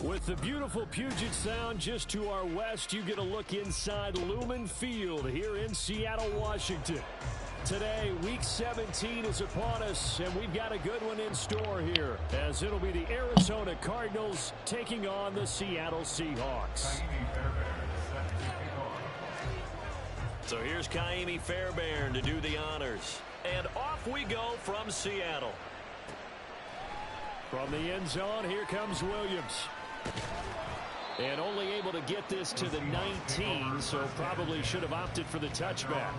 With the beautiful Puget Sound just to our west, you get a look inside Lumen Field here in Seattle, Washington. Today, Week 17 is upon us, and we've got a good one in store here, as it'll be the Arizona Cardinals taking on the Seattle Seahawks. So here's Kaimi Fairbairn to do the honors. And off we go from Seattle. From the end zone, here comes Williams. And only able to get this to the 19, so probably should have opted for the touchback.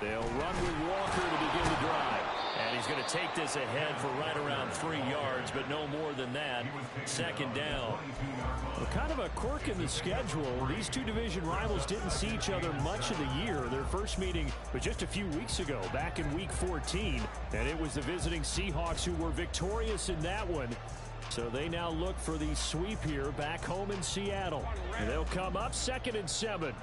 They'll run with Walker to begin the drive. And he's going to take this ahead for right around 3 yards, but no more than that. Second down. Well, kind of a quirk in the schedule. These two division rivals didn't see each other much of the year. Their first meeting was just a few weeks ago, back in Week 14. And it was the visiting Seahawks who were victorious in that one. So they now look for the sweep here back home in Seattle. And they'll come up 2nd and 7.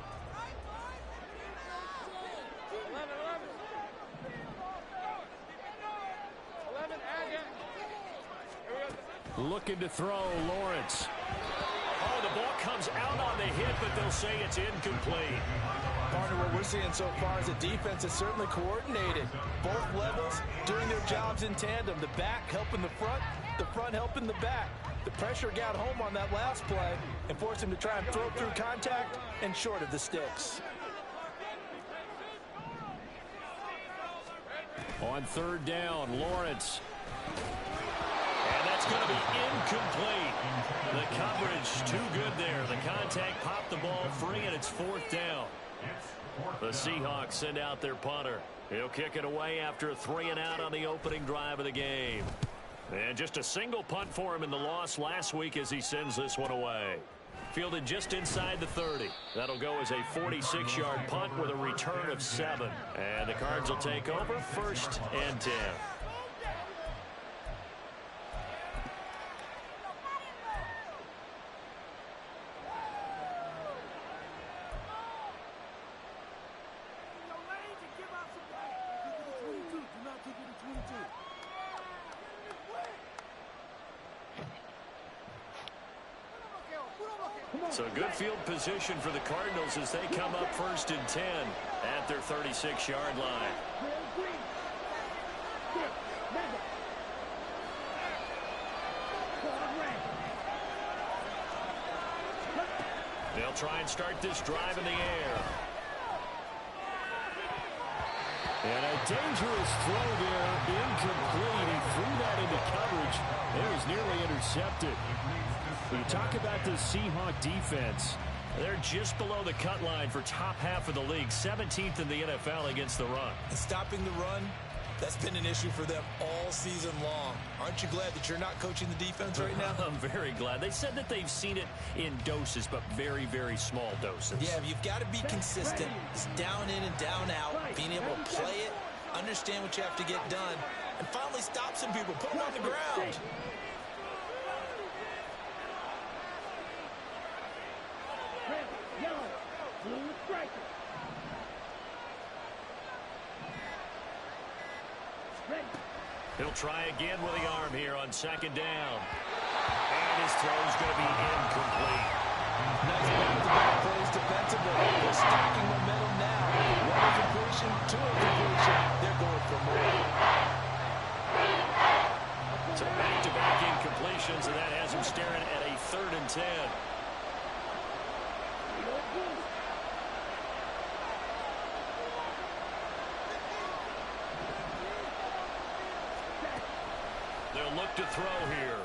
Looking to throw, Lawrence. Oh, the ball comes out on the hit, but they'll say it's incomplete. Partner, what we're seeing so far is a defense that's certainly coordinated. Both levels doing their jobs in tandem. The back helping the front helping the back. The pressure got home on that last play and forced him to try and throw through contact and short of the sticks. On 3rd down, Lawrence. And that's going to be incomplete. The coverage too good there. The contact popped the ball free, and it's 4th down. The Seahawks send out their punter. He'll kick it away after a 3-and-out on the opening drive of the game. And just a single punt for him in the loss last week as he sends this one away. Fielded just inside the 30. That'll go as a 46-yard punt with a return of 7. And the Cards will take over 1st and 10. So good field position for the Cardinals as they come up 1st and 10 at their 36-yard line. They'll try and start this drive in the air. And a dangerous throw there, incomplete. He threw that into coverage. It was nearly intercepted. When you talk about the Seahawk defense, they're just below the cut line for top half of the league, 17th in the NFL against the run. And stopping the run, that's been an issue for them all season long. Aren't you glad that you're not coaching the defense right now? I'm very glad. They said that they've seen it in doses, but very, very small doses. Yeah, you've got to be consistent. It's down in and down out, being able to play it, understand what you have to get done, and finally stop some people, put them on the ground. He'll try again with the arm here on 2nd down. And his throw's going to be incomplete. Nice back-to-back plays defensively. They're stacking momentum now. One incompletion, 2 incompletion. They're going for more. So back-to-back incompletions, and that has him staring at a 3rd and 10. They'll look to throw here.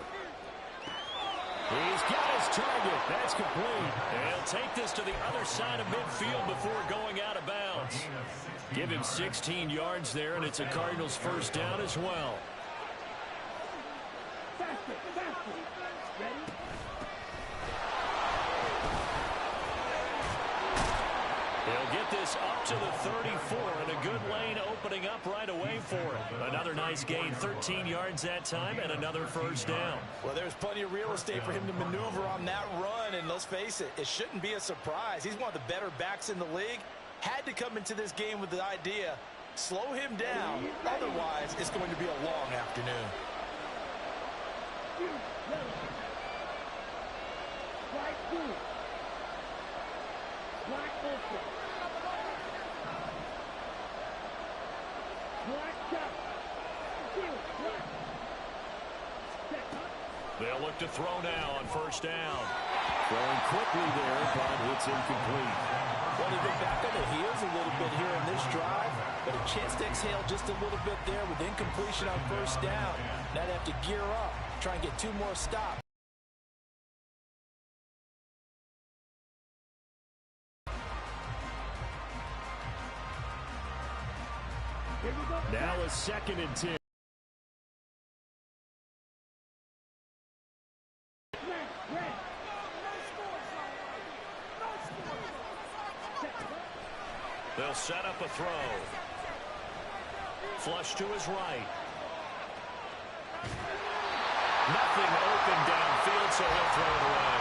He's got his target. That's complete. And he'll take this to the other side of midfield before going out of bounds. Give him 16 yards there, and it's a Cardinals first down as well. He'll get this up to the 34, and a good lane opening up right away for him. Another nice gain, 13 yards that time, and another first down. Well, there's plenty of real estate for him to maneuver on that run, and let's face it, it shouldn't be a surprise. He's one of the better backs in the league. Had to come into this game with the idea, slow him down, otherwise it's going to be a long afternoon. They'll look to throw now on first down. Throwing quickly there, but it's incomplete. Well, they've been back on their heels a little bit here in this drive, but a chance to exhale just a little bit there with incompletion on first down. Now they have to gear up, try and get 2 more stops. Now a 2nd and 10. They'll set up a throw. Flush to his right. Nothing open downfield, so he'll throw it away.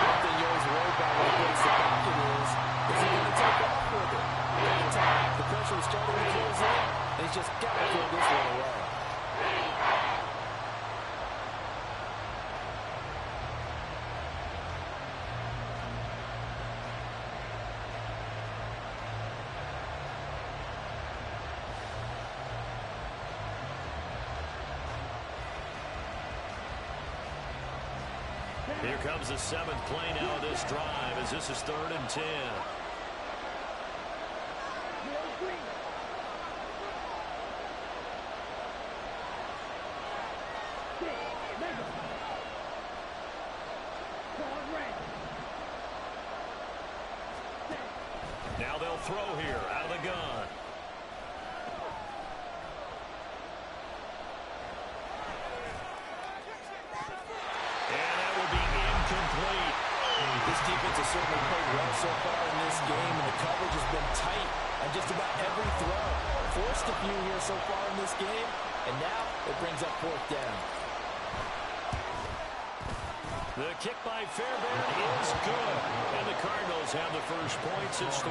One thing you always worry about when he gets the pocket is he going to take off with it? The pressure is starting to close in, and he's just got to throw this one away. Here comes the 7th play now of this drive as this is 3rd and 10. Now they'll throw here out of the gun. This defense has certainly played well so far in this game, and the coverage has been tight on just about every throw. Forced a few here so far in this game, and now it brings up 4th down. The kick by Fairbairn is good, and the Cardinals have the first points. It's 3-0.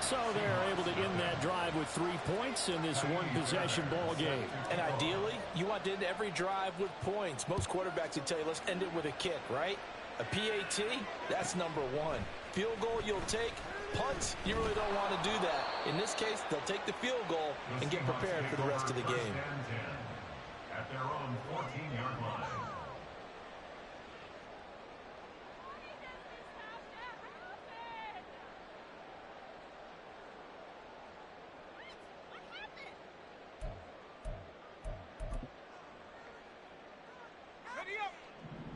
So they're able to end that drive with 3 points in this one-possession ball game. And ideally, you want to end every drive with points. Most quarterbacks would tell you, let's end it with a kick, right? A PAT, that's number 1. Field goal you'll take. Punts, you really don't want to do that. In this case, they'll take the field goal and get prepared for the rest of the game. At their own 14-yard line.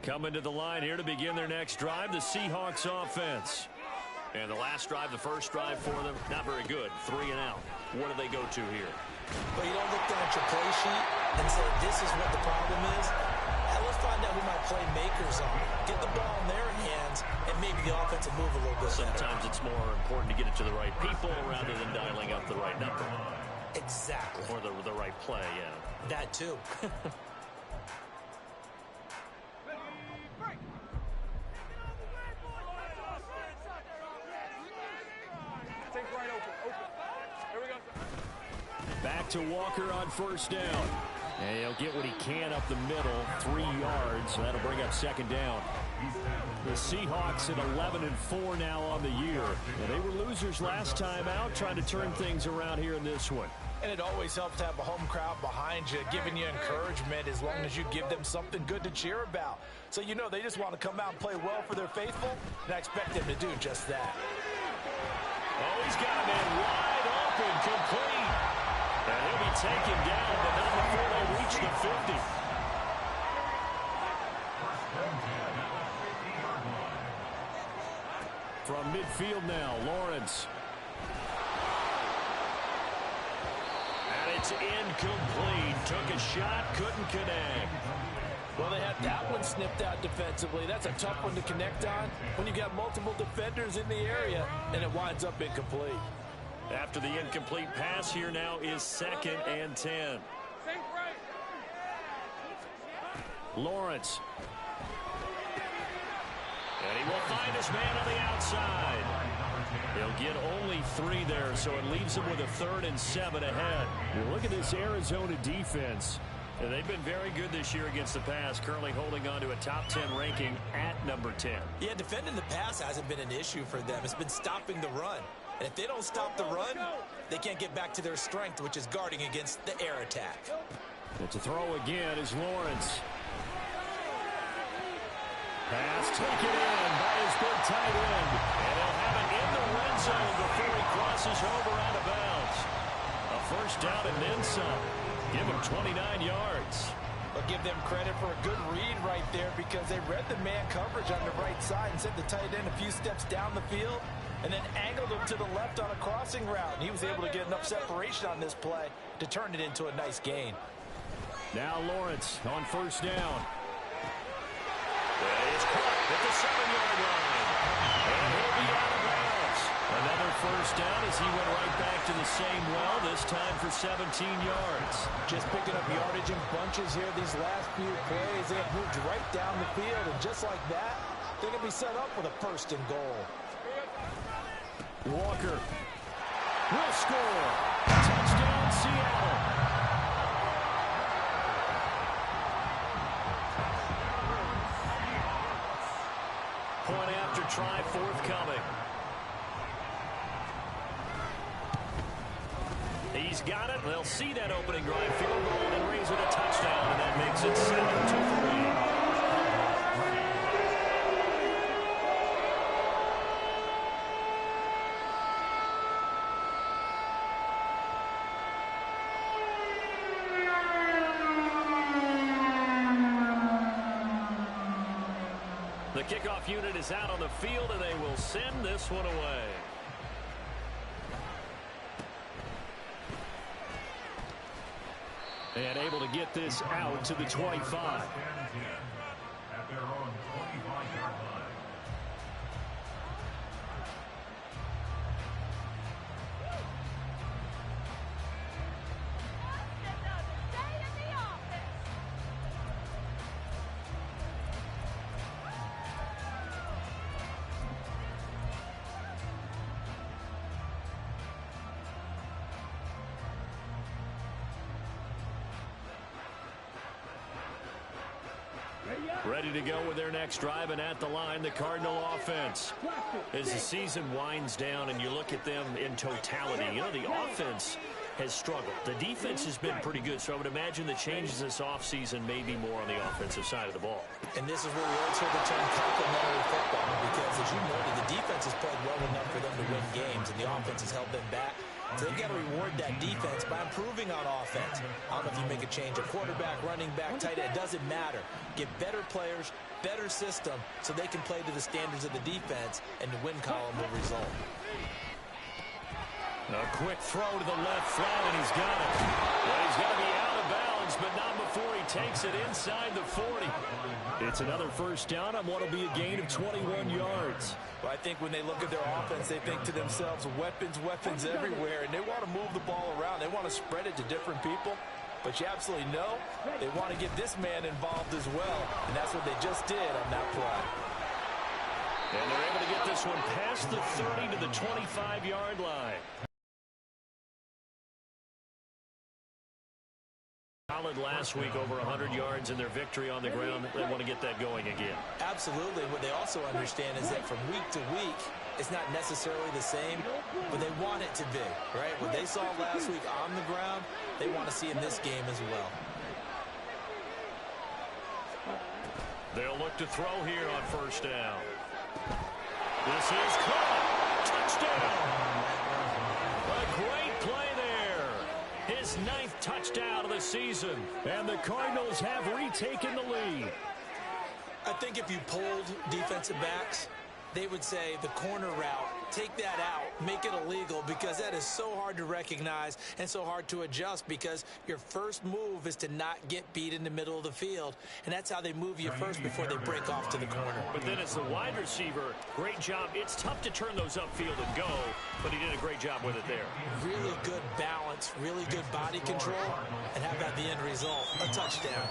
Coming to the line here to begin their next drive, the Seahawks offense. And the last drive, the first drive for them, not very good. 3 and out. What do they go to here? Well, you don't look down at your play sheet and say, this is what the problem is. Let's find out who my playmakers are. Get the ball in their hands, and maybe the offense will move a little bit Sometimes it's more important to get it to the right people rather than dialing up the right number. Exactly. Or the right play, yeah. That too. Back to Walker on first down. And he'll get what he can up the middle, 3 yards. So that'll bring up 2nd down. The Seahawks at 11-4 now on the year. And they were losers last time out, trying to turn things around here in this one. And it always helps to have a home crowd behind you, giving you encouragement as long as you give them something good to cheer about. So you know they just want to come out and play well for their faithful, and I expect them to do just that. Oh, he's got a man wide open, complete. And he'll be taken down, but not before they reach the 50. From midfield now, Lawrence. And it's incomplete. Took a shot, couldn't connect. Well, they had that one snipped out defensively. That's a tough one to connect on when you got multiple defenders in the area, and it winds up incomplete. After the incomplete pass, here now is 2nd and 10. Lawrence. And he will find his man on the outside. He'll get only 3 there, so it leaves him with a 3rd and 7 ahead. Well, look at this Arizona defense. And they've been very good this year against the pass, currently holding on to a top 10 ranking at number 10. Yeah, defending the pass hasn't been an issue for them. It's been stopping the run. And if they don't stop the run, they can't get back to their strength, which is guarding against the air attack. Well, to throw again is Lawrence. Pass taken in by his big tight end. And he'll have it in the red zone before he crosses over out of bounds. A first down and then some. Give him 29 yards. But give them credit for a good read right there because they read the man coverage on the right side and sent the tight end a few steps down the field and then angled him to the left on a crossing route. And he was able to get enough separation on this play to turn it into a nice gain. Now Lawrence on first down. It's caught at the 7-yard line. And he'll be out of bounds. Another first down as he went right back to the same well, this time for 17 yards. Just picking up yardage in bunches here these last few plays. They have moved right down the field, and just like that, they're going to be set up with a 1st and goal. Walker will score. Touchdown, Seattle. Point after try forthcoming. He's got it. They'll see that opening drive field goal and raise it a touchdown, and that makes it 7-3. The kickoff unit is out on the field, and they will send this one away. And able to get this out to the 25. At their own 25-yard line. Ready to go with their next drive, and at the line, the Cardinal offense. As the season winds down and you look at them in totality, you know, the offense has struggled. The defense has been pretty good, so I would imagine the changes this offseason may be more on the offensive side of the ball. And this is where we always hear the term complementary football, because as you noted, the defense has played well enough for them to win games, and the offense has held them back. So they've got to reward that defense by improving on offense. I don't know if you make a change at quarterback, running back, tight end. It doesn't matter. Get better players, better system, so they can play to the standards of the defense, and the win column will result. A quick throw to the left flat, and he's got it. Well, he's got to be out of bounds, but not before he takes it inside the 40. It's another first down on what will be a gain of 21 yards. Well, I think when they look at their offense, they think to themselves, weapons, weapons everywhere, and they want to move the ball around. They want to spread it to different people. But you absolutely know they want to get this man involved as well, and that's what they just did on that play. And they're able to get this one past the 30 to the 25-yard line. Solid last week, over 100 yards in their victory on the ground. They want to get that going again. Absolutely. What they also understand is that from week to week, it's not necessarily the same, but they want it to be, right? What they saw last week on the ground, they want to see in this game as well. They'll look to throw here on first down. This is caught. Touchdown. A great play there. His his 9th touchdown of the season. And the Cardinals have retaken the lead. I think if you polled defensive backs, they would say the corner route, take that out, make it illegal, because that is so hard to recognize and so hard to adjust, because your first move is to not get beat in the middle of the field, and that's how they move you first before they break off to the corner. But then as the wide receiver, great job. It's tough to turn those upfield and go, but he did a great job with it there. Really good balance, really good body control, and how about the end result? A touchdown.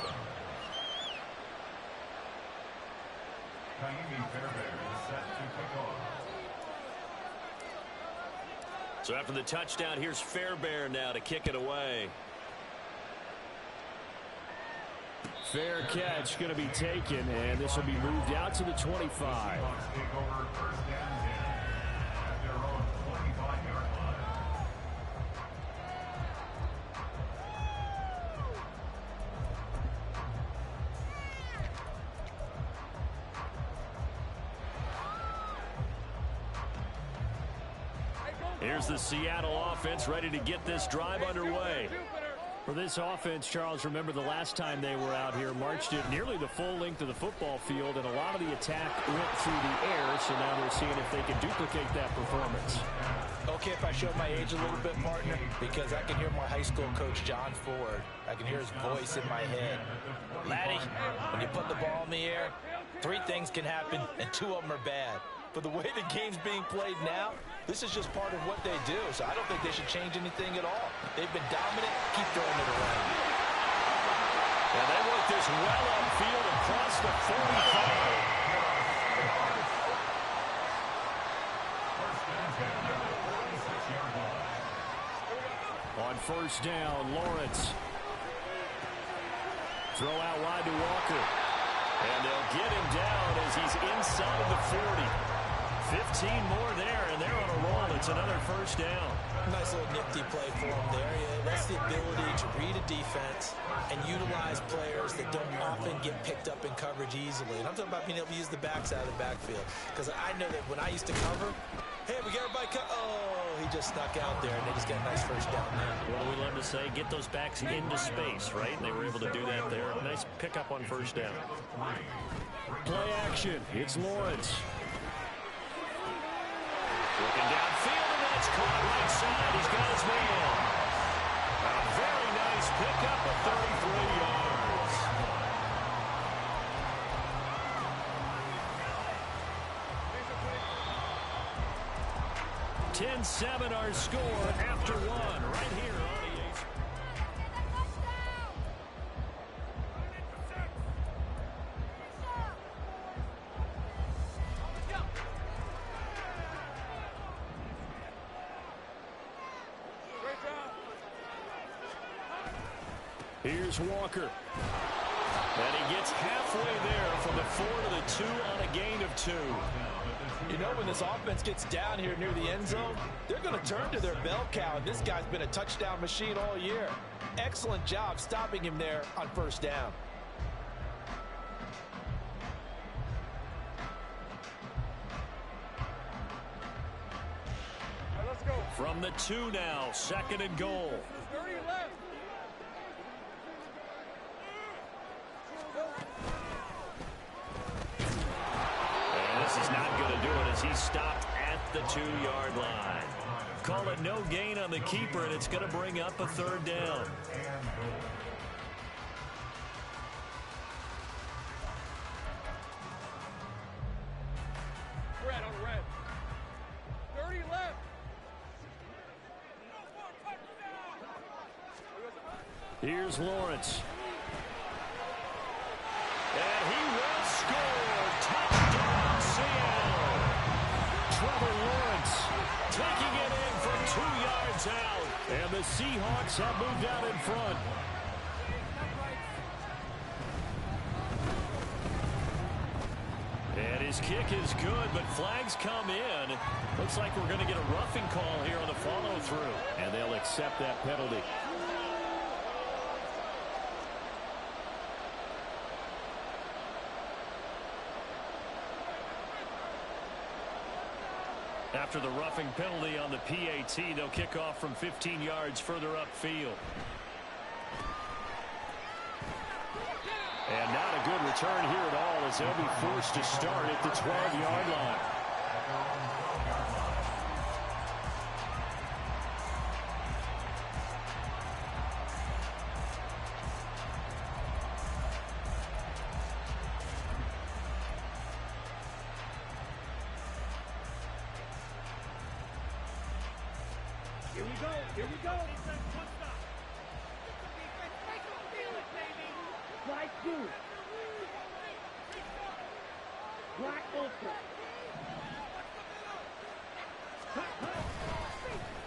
So after the touchdown, here's Fairbairn now to kick it away. Fair catch going to be taken, and this will be moved out to the 25. Here's the Seattle offense ready to get this drive underway. For this offense, Charles, remember the last time they were out here, marched it nearly the full length of the football field, and a lot of the attack went through the air, so now they're seeing if they can duplicate that performance. Okay, if I show my age a little bit, partner, because I can hear my high school coach, John Ford. I can hear his voice in my head. Laddie, when you put the ball in the air, 3 things can happen, and 2 of them are bad. But the way the game's being played now, this is just part of what they do. So I don't think they should change anything at all. They've been dominant. Keep throwing it around. And they work this well upfield across the 45. On first down, Lawrence. Throw out wide to Walker. And they'll get him down as he's inside the 40. 15 more there, and they're on a roll. It's another first down. Nice little nifty play for him there. Yeah, that's the ability to read a defense and utilize players that don't often get picked up in coverage easily. And I'm talking about being able to use the backs out of the backfield. Because I know that when I used to cover, hey, we got everybody oh, he just snuck out there, and they just got a nice first down there. Well, we love to say, get those backs into space, right? And they were able to do that there. Nice pickup on first down. Play action. It's Lawrence. Looking downfield, and that's caught right side. He's got his man. A very nice pickup of 33 yards. 10-7 our score after 1 right here on the Ace. Here's Walker. And he gets halfway there from the 4 to the 2 on a gain of 2. You know, when this offense gets down here near the end zone, they're going to turn to their bell cow. And this guy's been a touchdown machine all year. Excellent job stopping him there on first down. Let's go. From the 2 now, 2nd and goal. 30 left. And this is not going to do it as he stopped at the 2-yard line. Call it no gain on the keeper, and it's going to bring up a 3rd down. Red on red. 30 left. Here's Lawrence. And he will score. Touchdown, Seattle. Trevor Lawrence taking it in from 2 yards out. And the Seahawks have moved out in front. And his kick is good, but flags come in. Looks like we're going to get a roughing call here on the follow-through. And they'll accept that penalty. After the roughing penalty on the PAT, they'll kick off from 15 yards further upfield. And not a good return here at all, as they'll be forced to start at the 12-yard line. Here we go. Here we go. Slide two. Black ultra.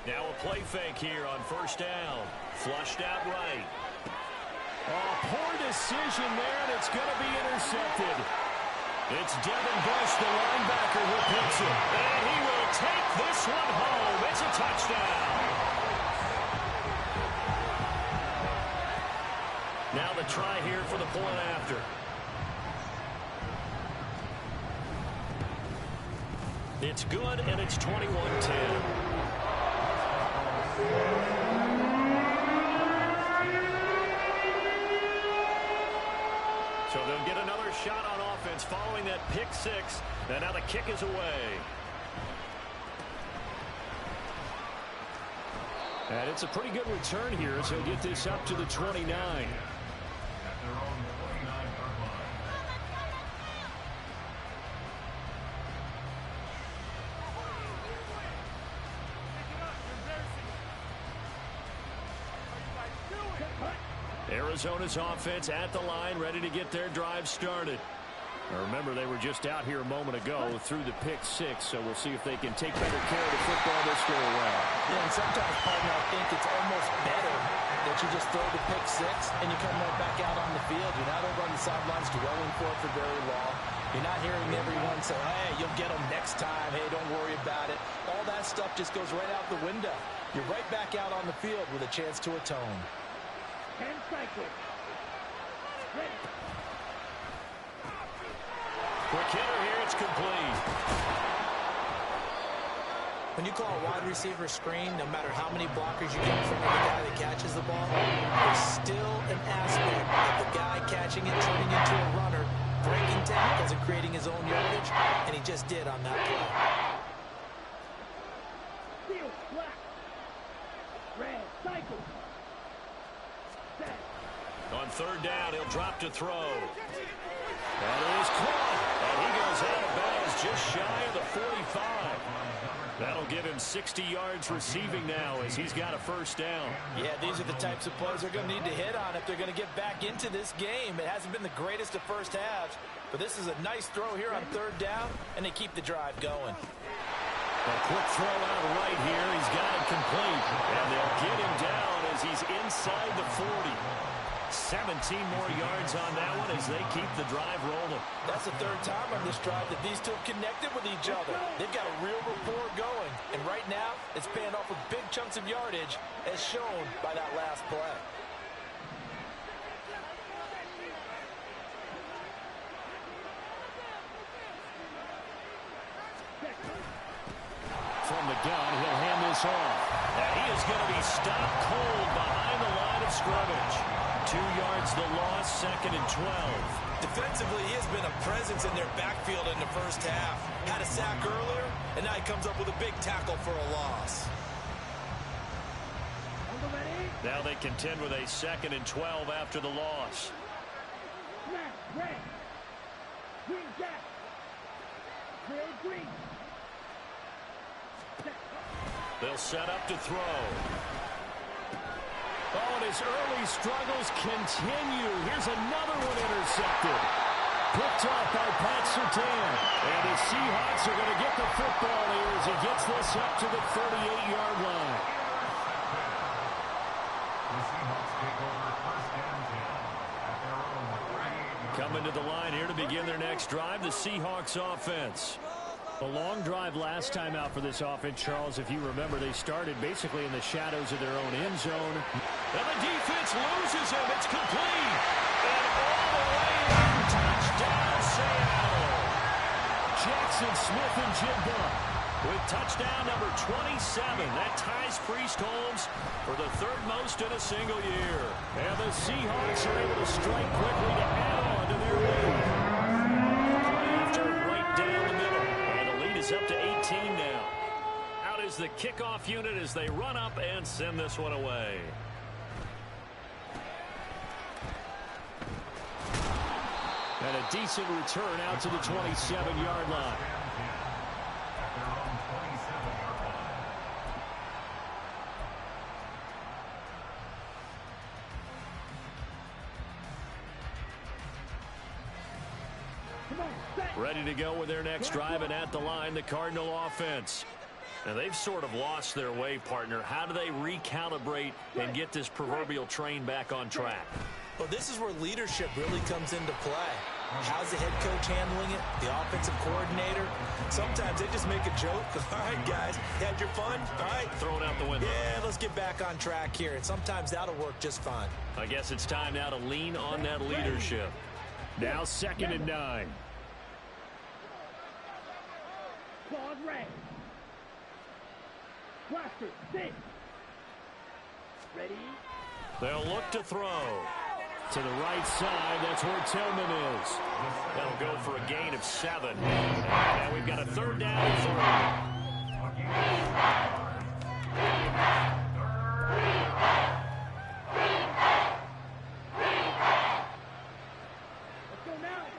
Now a play fake here on first down. Flushed out right. Oh, poor decision there, and it's going to be intercepted. It's Devin Bush, the linebacker, who picks it. And he will take this one home. It's a touchdown. Now the try here for the point after. It's good, and it's 21-10. So they'll get another shot on offense following that pick six. And now the kick is away. And it's a pretty good return here, so he'll get this up to the 29. At their own 29-yard line. Arizona's offense at the line, ready to get their drive started. Now remember, they were just out here a moment ago through the pick six, so we'll see if they can take better care of the football this go around. Yeah, and sometimes, partner, I think it's almost better that you just throw the pick six and you come right back out on the field. You're not over on the sidelines dwelling for it for very long. You're not hearing everyone say, hey, you'll get them next time. Hey, don't worry about it. All that stuff just goes right out the window. You're right back out on the field with a chance to atone. 10 cycles. Ready. Quick hitter here, it's complete. When you call a wide receiver screen, no matter how many blockers you get in front of the guy that catches the ball, there's still an aspect of the guy catching it, turning into a runner, breaking tackles and creating his own yardage, and he just did on that play. Steel, black. Red, cycle. Set. On third down, he'll drop to throw. That is caught. And he goes out of bounds just shy of the 45. That'll give him 60 yards receiving now as he's got a first down. Yeah, these are the types of plays they're going to need to hit on if they're going to get back into this game. It hasn't been the greatest of first halves, but this is a nice throw here on third down, and they keep the drive going. A quick throw out right here. He's got it complete. And they'll get him down as he's inside the 40. 17 more yards on that one as they keep the drive rolling. That's the third time on this drive that these two have connected with each other. They've got a real rapport going. And right now, it's paying off with big chunks of yardage, as shown by that last play. From the gun, he'll hand this off. And he is going to be stopped cold behind the line of scrimmage. 2 yards the loss, second and 12. Defensively, he has been a presence in their backfield in the first half. Had a sack earlier, and now he comes up with a big tackle for a loss. Now they contend with a second and 12 after the loss. Black, red. Green, jack. Red, green. They'll set up to throw. Oh, and his early struggles continue. Here's another one intercepted. Picked off by Pat Surtain. And the Seahawks are going to get the football here as he gets this up to the 38-yard line. The Seahawks take over first and 10 at their own 38. Coming to the line here to begin their next drive, the Seahawks offense. A long drive last time out for this offense, Charles. If you remember, they started basically in the shadows of their own end zone. And the defense loses him. It's complete. And all the way in. Touchdown, Seattle. Jackson Smith and Jigba. with touchdown number 27. That ties Priest Holmes for the third most in a single year. And the Seahawks are able to strike quickly to add on to their lead. Play after right down the middle. And the lead is up to 18 now. Out is the kickoff unit as they run up and send this one away. And a decent return out to the 27-yard line. Ready to go with their next drive, and at the line, the Cardinal offense. Now, they've sort of lost their way, partner. How do they recalibrate and get this proverbial train back on track? Well, this is where leadership really comes into play. How's the head coach handling it? The offensive coordinator? Sometimes they just make a joke. All right, guys, had your fun? All right. Throw it out the window. Yeah, let's get back on track here. And sometimes that'll work just fine. I guess it's time now to lean on that leadership. Now 2nd and 9. Claude Ray. Blaster, 6. Ready? They'll look to throw. To the right side, that's where Tillman is. That'll go for a gain of 7. And we've got a 3rd down and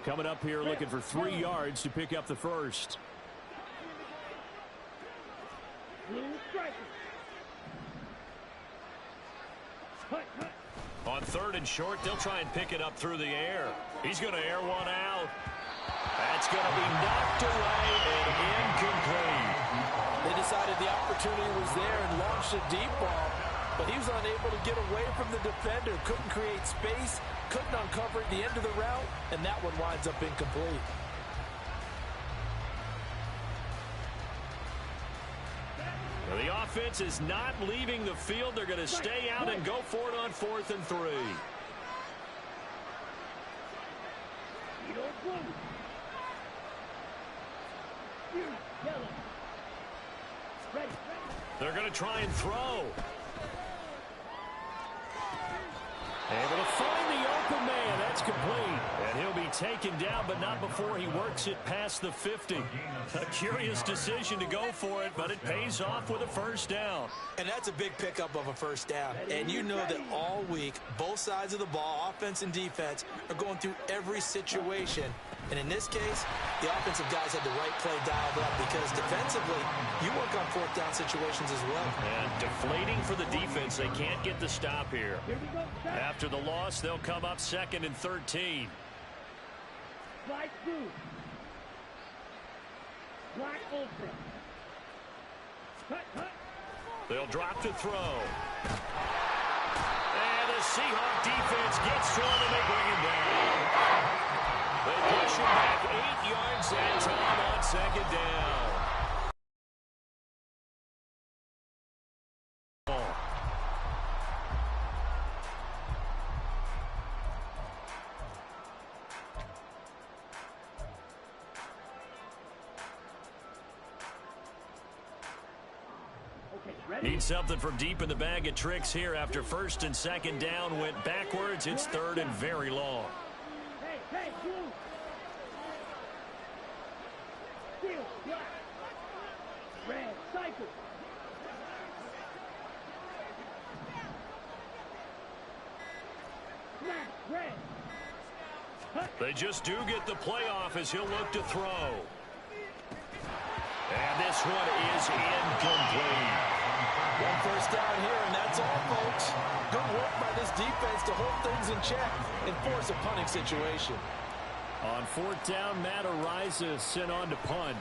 3. Coming up here looking for 3 yards to pick up the first. Blue striker. On 3rd and short, they'll try and pick it up through the air. He's going to air one out. That's going to be knocked away and incomplete. They decided the opportunity was there and launched a deep ball, but he was unable to get away from the defender, couldn't create space, couldn't uncover at the end of the route, and that one winds up incomplete. Now, the offense is not leaving the field. They're going to stay out and go for it on 4th and 3. They're going to try and throw. Able to find the open man. That's complete. And he'll be taken down, but not before he works it past the 50. A curious decision to go for it, but it pays off with a 1st down. And that's a big pickup of a 1st down. And you know that all week, both sides of the ball, offense and defense, are going through every situation. And in this case, the offensive guys had the right play dialed up because defensively, you work on 4th down situations as well. And deflating for the defense. They can't get the stop here. After the loss, they'll come up 2nd and 13. Slide through. Black ultra. Cut. They'll drop to throw. And the Seahawk defense gets to him and they bring him down. They push him back 8 yards that time on 2nd down. Need something from deep in the bag of tricks here after 1st and 2nd down went backwards. It's 3rd and very long. Hey, blue. Steel, black. Red, cycle. Black, red. They just do get the playoff as he'll look to throw. And this one is incomplete. 1 1st down here, and that's all, folks. Good work by this defense to hold things in check and force a punting situation. On 4th down, Matt Ariza sent on to punt.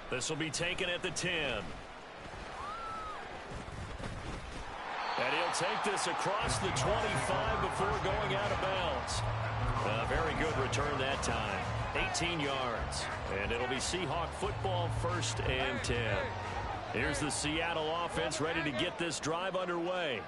This will be taken at the 10. And he'll take this across the 25 before going out of bounds. A very good return that time. 18 yards. And it'll be Seahawk football 1st and 10. Here's the Seattle offense ready to get this drive underway.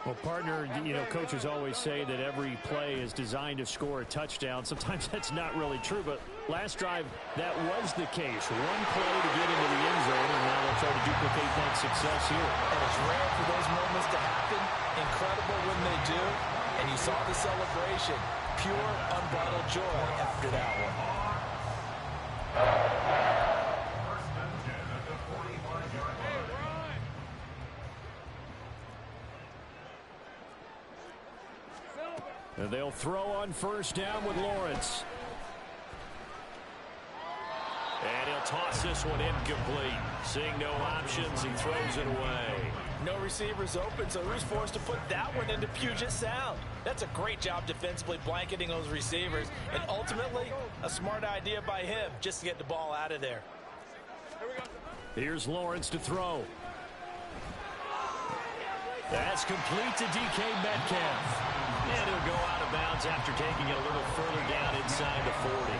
Well, partner, you know, coaches always say that every play is designed to score a touchdown. Sometimes that's not really true, but last drive, that was the case. One play to get into the end zone, and now they'll try to duplicate that success here. And it's rare for those moments to happen. Incredible when they do. And you saw the celebration. Pure, unbridled joy after that one. And they'll throw on first down with Lawrence. And he'll toss this one incomplete. Seeing no options, he throws it away. No receivers open, so who's forced to put that one into Puget Sound? That's a great job defensively blanketing those receivers. And ultimately, a smart idea by him just to get the ball out of there. Here's Lawrence to throw. That's complete to DK Metcalf. And he'll go out of bounds after taking it a little further down inside the 40.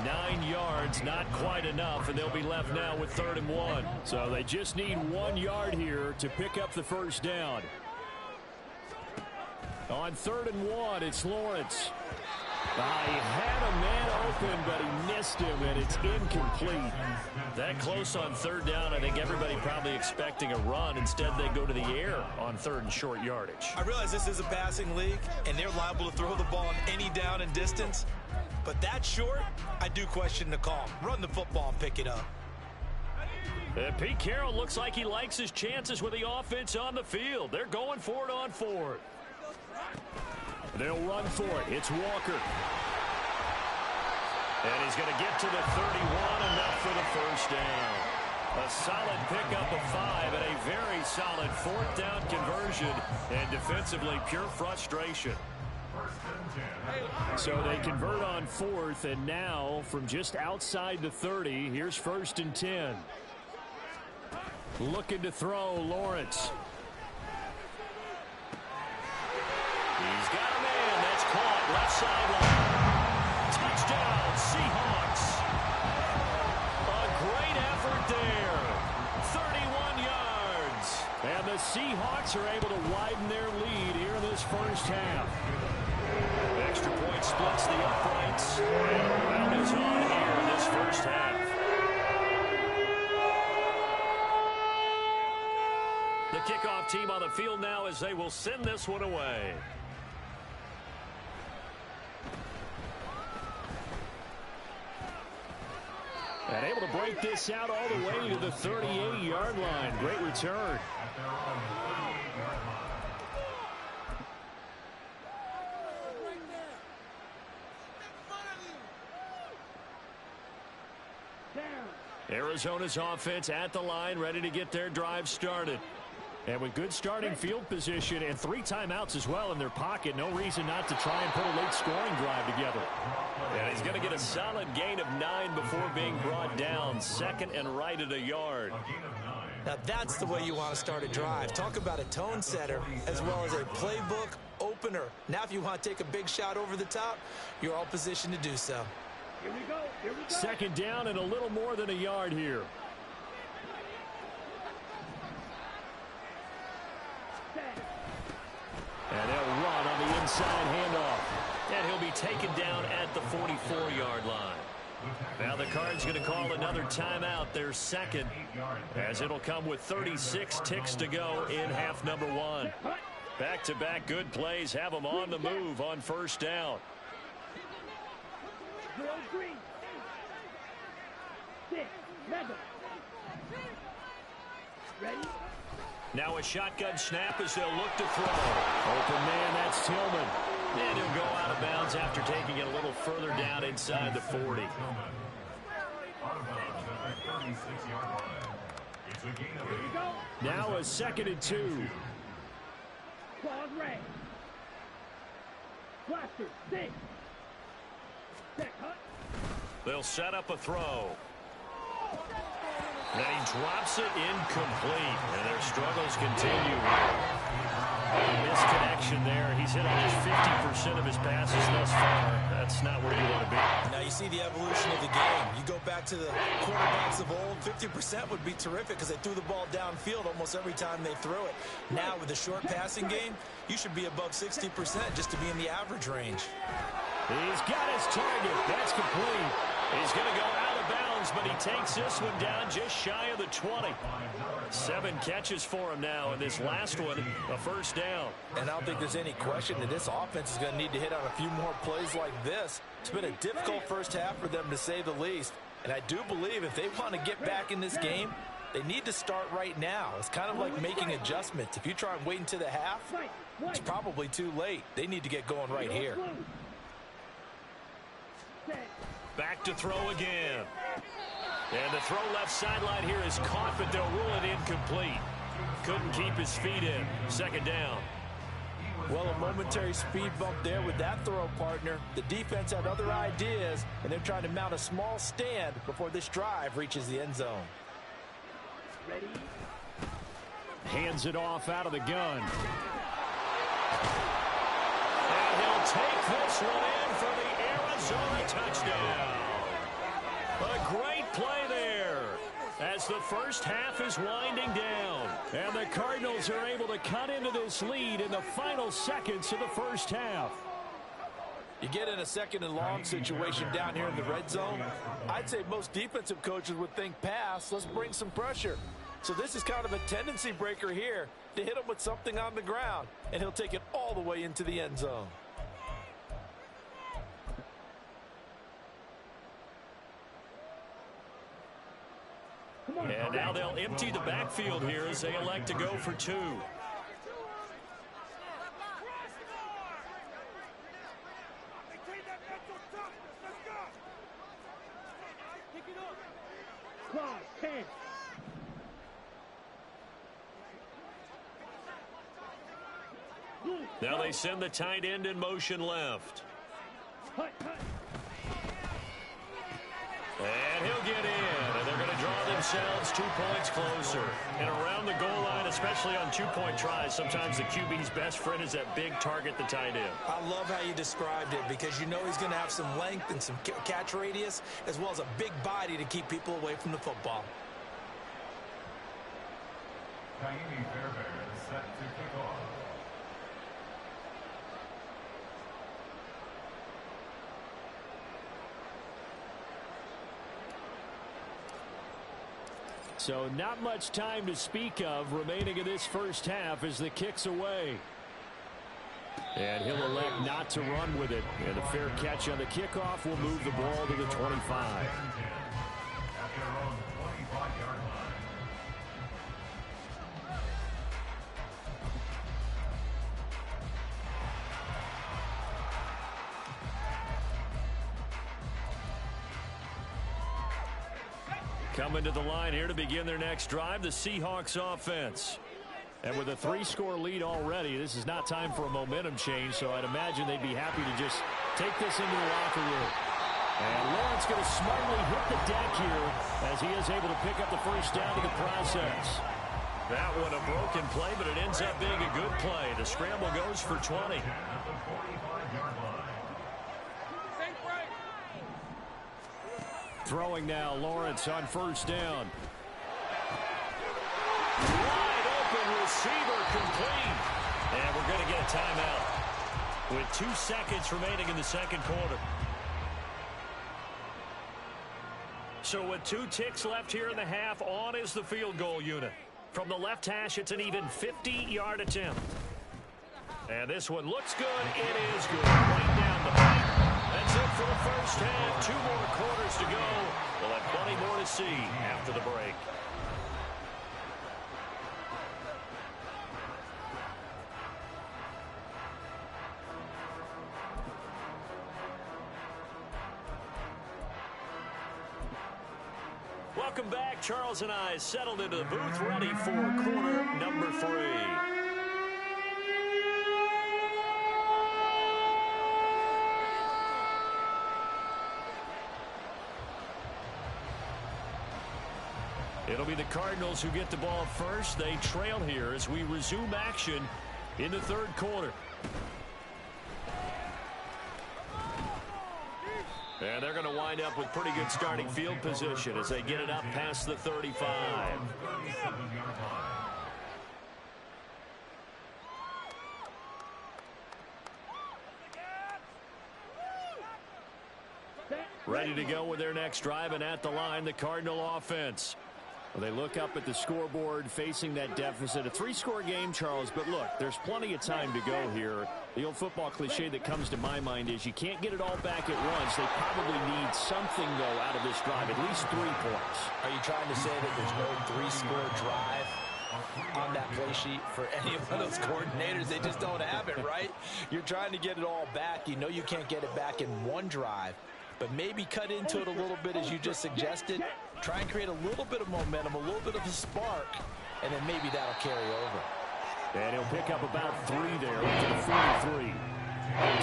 9 yards, not quite enough, and they'll be left now with 3rd and 1. So they just need 1 yard here to pick up the first down. On 3rd and 1, it's Lawrence. He had a man open, but he missed him, and it's incomplete. That close on 3rd down, I think everybody probably expecting a run. Instead, they go to the air on 3rd and short yardage. I realize this is a passing league, and they're liable to throw the ball on any down and distance. But that short, I do question the call. Run the football and pick it up. Pete Carroll looks like he likes his chances with the offense on the field. They're going for it on 4th. They'll run for it. It's Walker. And he's going to get to the 31, enough for the first down. A solid pickup of 5 and a very solid 4th down conversion. And defensively, pure frustration. So they convert on 4th, and now from just outside the 30, here's 1st and 10. Looking to throw, Lawrence. He's got a man. That's caught. Left sideline. Touchdown, Seahawks. A great effort there. 31 yards. And the Seahawks are able to widen their lead here in this first half. Extra point splits the uprights. And a round is on here in this first half. The kickoff team on the field now as they will send this one away. And able to break this out all the way to the 38-yard line. Great return. Arizona's offense at the line, ready to get their drive started. And with good starting field position and 3 timeouts as well in their pocket, no reason not to try and put a late scoring drive together. And he's going to get a solid gain of 9 before being brought down. 2nd and right at a yard. Now that's the way you want to start a drive. Talk about a tone setter as well as a playbook opener. Now if you want to take a big shot over the top, you're all positioned to do so. Here we go. Here we go. 2nd down and a little more than a yard here. And they'll run on the inside handoff. And he'll be taken down at the 44-yard line. Now the Cards going to call another timeout, their 2nd, as it'll come with 36 ticks to go in half number 1. Back-to-back good plays have them on the move on first down. Drill green. 6, 7. Ready? Now a shotgun snap as they'll look to throw. Open man, that's Tillman. And he'll go out of bounds after taking it a little further down inside the 40. Now a 2nd and 2. Claws red. Blaster, 6. Set, cut. They'll set up a throw. Then he drops it incomplete, and their struggles continue. Misconnection there. He's hit almost 50% of his passes thus far. That's not where you want to be. Now you see the evolution of the game. You go back to the quarterbacks of old, 50% would be terrific because they threw the ball downfield almost every time they threw it. Now with the short passing game, you should be above 60% just to be in the average range. He's got his target. That's complete. He's going to go out of bounds, but he takes this one down just shy of the 20. 7 catches for him now, and this last one, a first down. And I don't think there's any question that this offense is going to need to hit on a few more plays like this. It's been a difficult first half for them, to say the least. And I do believe if they want to get back in this game, they need to start right now. It's kind of like making adjustments. If you try and wait until the half, it's probably too late. They need to get going right here. Back to throw again. And the throw left sideline here is caught, but they'll rule it incomplete. Couldn't keep his feet in. Second down. Well, a momentary speed bump there with that throw, partner. The defense had other ideas, and they're trying to mount a small stand before this drive reaches the end zone. Ready? Hands it off out of the gun. And he'll take this one in for the Arizona touchdown. A great play there as the first half is winding down. And the Cardinals are able to cut into this lead in the final seconds of the first half. You get in a second and long situation down here in the red zone, I'd say most defensive coaches would think pass, let's bring some pressure. So this is kind of a tendency breaker here to hit him with something on the ground, and he'll take it all the way into the end zone. And now they'll empty the backfield here as they elect to go for 2. Cross, 10. Now they send the tight end in motion left. Hut, hut. And he'll get in, and they're going to draw themselves 2 points closer. And around the goal line, especially on 2-point tries, sometimes the QB's best friend is that big target, the tight end. I love how you described it because you know he's going to have some length and some catch radius as well as a big body to keep people away from the football. Kaimi Fairbairn is set to kick off. So not much time to speak of remaining in this first half as the kick's away. And he'll elect not to run with it. And a fair catch on the kickoff will move the ball to the 25. At their own 25-yard line. Coming to the line here to begin their next drive, the Seahawks offense. And with a 3-score lead already, this is not time for a momentum change, so I'd imagine they'd be happy to just take this into the locker room. And Lawrence going to smartly hit the deck here as he is able to pick up the first down in the process. That one a broken play, but it ends up being a good play. The scramble goes for 20. Throwing now, Lawrence on first down. Wide open receiver complete. And we're going to get a timeout with 2 seconds remaining in the second quarter. So with 2 ticks left here in the half, on is the field goal unit. From the left hash, it's an even 50-yard attempt. And this one looks good. It is good. Right down the pipe. That's it for the first half. 2 more quarters to go. We'll have plenty more to see after the break. Welcome back. Charles and I settled into the booth, ready for quarter number 3. It'll be the Cardinals who get the ball first. They trail here as we resume action in the third quarter. And they're going to wind up with pretty good starting field position as they get it up past the 35. Ready to go with their next drive, and at the line, the Cardinal offense. Well, they look up at the scoreboard facing that deficit. A 3-score game, Charles, but look, there's plenty of time to go here. The old football cliche that comes to my mind is you can't get it all back at once. They probably need something, though, out of this drive, at least 3 points. Are you trying to say that there's no 3-score drive on that play sheet for any of those coordinators? They just don't have it, right? You're trying to get it all back. You know you can't get it back in one drive, but maybe cut into it a little bit as you just suggested. Try and create a little bit of momentum, a little bit of a spark, and then maybe that'll carry over. And he'll pick up about 3 there up to the 43.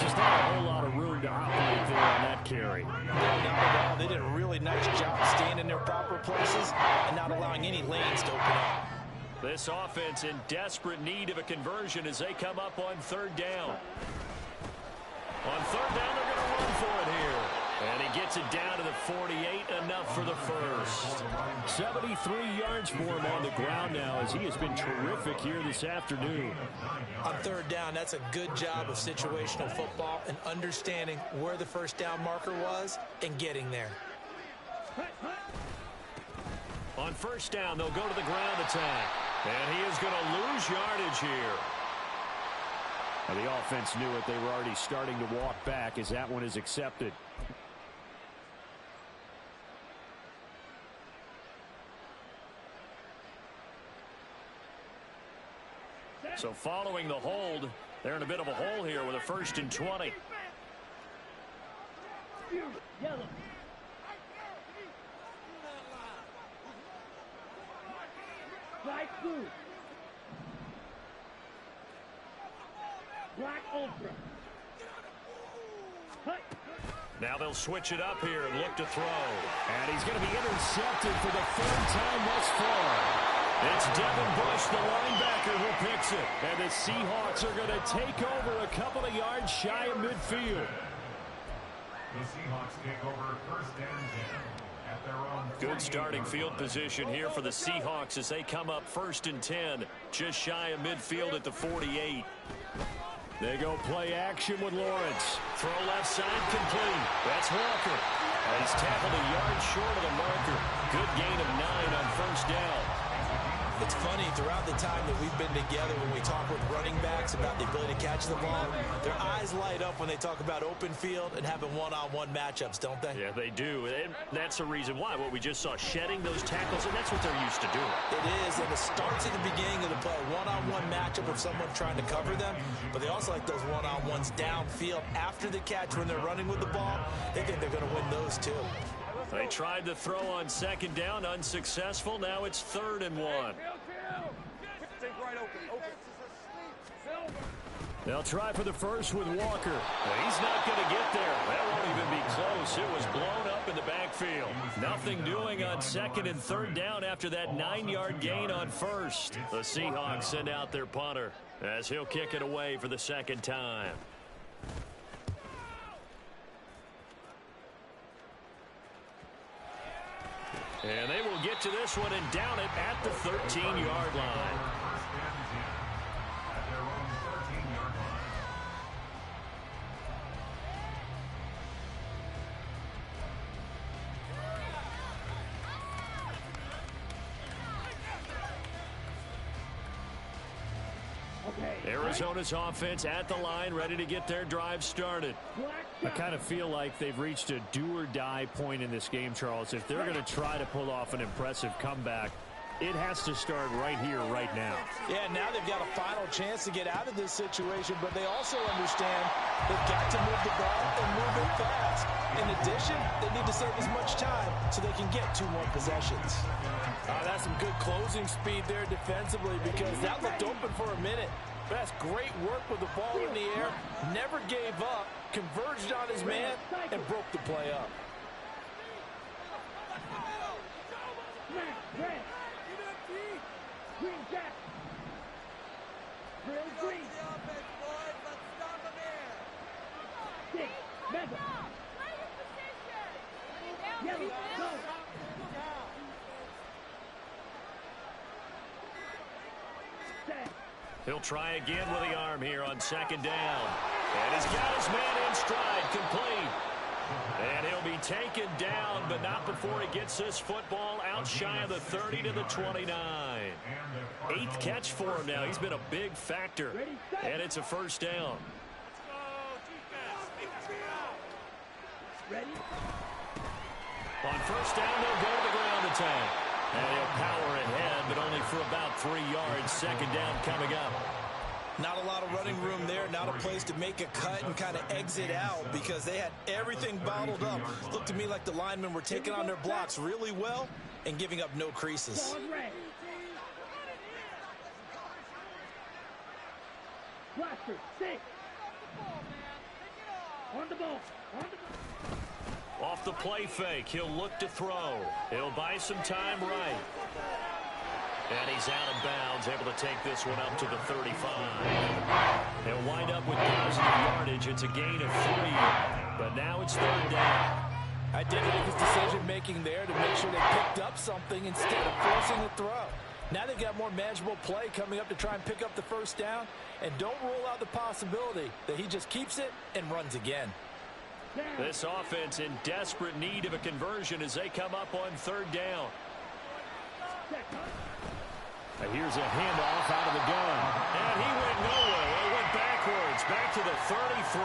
Just not a whole lot of room to operate there on that carry. Not at all. They did a really nice job staying in their proper places and not allowing any lanes to open up. This offense in desperate need of a conversion as they come up on 3rd down. On 3rd down, they're going to run for it here. And he gets it down to the 48, enough for the first. 73 yards for him on the ground now as he has been terrific here this afternoon. On 3rd down, that's a good job of situational football and understanding where the first down marker was and getting there. On 1st down, they'll go to the ground attack. And he is going to lose yardage here. Now, the offense knew it. They were already starting to walk back as that one is accepted. So following the hold, they're in a bit of a hole here with a 1st and 20. Yellow. Black blue. Black ultra. Hut. Now they'll switch it up here and look to throw. And he's going to be intercepted for the 3rd time thus far. It's Devin Bush, the linebacker, who picks it. And the Seahawks are going to take over a couple of yards shy of midfield. The Seahawks take over 1st and 10 at their own. Good starting field position here for the Seahawks as they come up 1st and 10, just shy of midfield at the 48. They go play action with Lawrence. Throw left side complete. That's Walker. And he's tackled a yard short of the marker. Good gain of 9 on 1st down. It's funny, throughout the time that we've been together, when we talk with running backs about the ability to catch the ball, their eyes light up when they talk about open field and having one-on-one matchups, don't they? Yeah, they do. And that's the reason why. What we just saw, shedding those tackles, and that's what they're used to doing. It is, and it starts at the beginning of the play. One-on-one matchup with someone trying to cover them, but they also like those one-on-ones downfield after the catch when they're running with the ball. They think they're going to win those, too. They tried to throw on 2nd down, unsuccessful. Now it's 3rd and 1. They'll try for the first with Walker. Well, he's not going to get there. That won't even be close. It was blown up in the backfield. Nothing doing on 2nd and 3rd down after that 9-yard gain on 1st. The Seahawks send out their punter as he'll kick it away for the 2nd time. And they will get to this one and down it at the 13-yard line. Arizona's offense at the line, ready to get their drive started. I kind of feel like they've reached a do-or-die point in this game, Charles. If they're going to try to pull off an impressive comeback, it has to start right here, right now. Yeah, now they've got a final chance to get out of this situation, but they also understand they've got to move the ball and move it fast. In addition, they need to save as much time so they can get 2 more possessions. That's some good closing speed there defensively because that looked open for a minute. That's great work with the ball in the air, never gave up, converged on his man, and broke the play up. Red. Green jack. Green. He'll try again with the arm here on second down. And he's got his man in stride, complete. And he'll be taken down, but not before he gets this football out shy of the 30 to the 29. 8th catch for him now. He's been a big factor. And it's a first down. On first down, they'll go to the ground attack. And he'll power ahead, but only for about 3 yards. Second down coming up. Not a lot of running room there, not a place to make a cut and kind of exit out because they had everything bottled up. Looked to me like the linemen were taking on their blocks really well and giving up no creases. Blaster, 6. On the ball. Off the play fake, he'll look to throw. He'll buy some time right. And he's out of bounds, able to take this one up to the 35. They'll wind up with positive yardage. It's a gain of 3, but now it's third down. I did like his decision-making there to make sure they picked up something instead of forcing the throw. Now they've got more manageable play coming up to try and pick up the first down, and don't rule out the possibility that he just keeps it and runs again. This offense in desperate need of a conversion as they come up on third down. Here's a handoff out of the gun. And he went nowhere. He went backwards, back to the 33.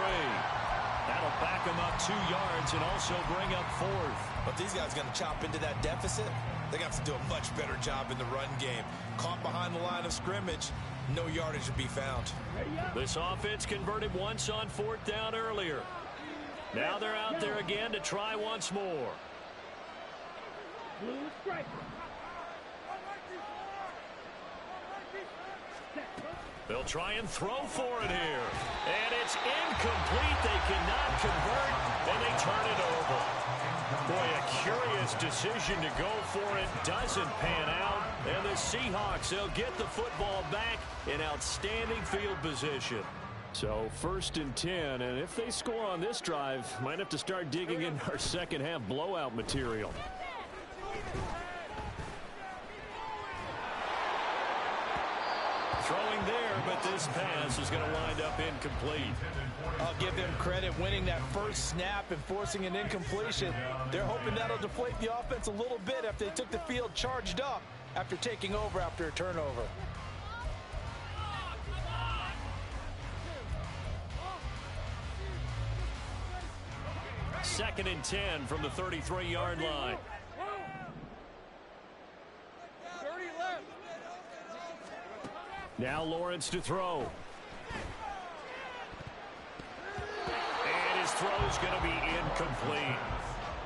That'll back him up 2 yards and also bring up 4th. But these guys are going to chop into that deficit. They got to do a much better job in the run game. Caught behind the line of scrimmage, no yardage to be found. This offense converted once on 4th down earlier. Now they're out there again to try once more. Blue striker. They'll try and throw for it here. And it's incomplete. They cannot convert, and they turn it over. Boy, a curious decision to go for it. Doesn't pan out. And the Seahawks, they'll get the football back in outstanding field position. So 1st and 10, and if they score on this drive, might have to start digging in our second half blowout material. Throwing there, but this pass is going to wind up incomplete. I'll give them credit winning that first snap and forcing an incompletion. They're hoping that'll deflate the offense a little bit after they took the field charged up after taking over after a turnover. 2nd and 10 from the 33-yard line. Now Lawrence to throw. And his throw's going to be incomplete.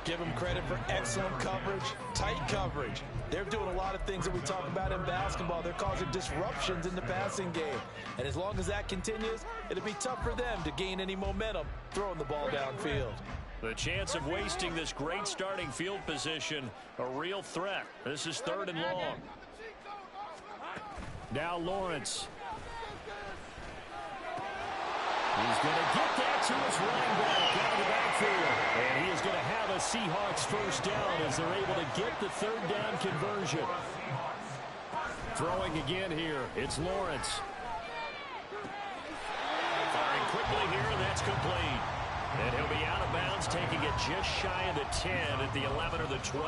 Give them credit for excellent coverage, tight coverage. They're doing a lot of things that we talk about in basketball. They're causing disruptions in the passing game. And as long as that continues, it'll be tough for them to gain any momentum throwing the ball downfield. The chance of wasting this great starting field position, a real threat. This is 3rd and long. Now Lawrence. He's going to get that to his running back out of the backfield. And he is going to have a Seahawks first down as they're able to get the 3rd down conversion. Throwing again here, it's Lawrence. Firing quickly here, and that's complete. And he'll be out of bounds, taking it just shy of the 10 at the 11 or the 12.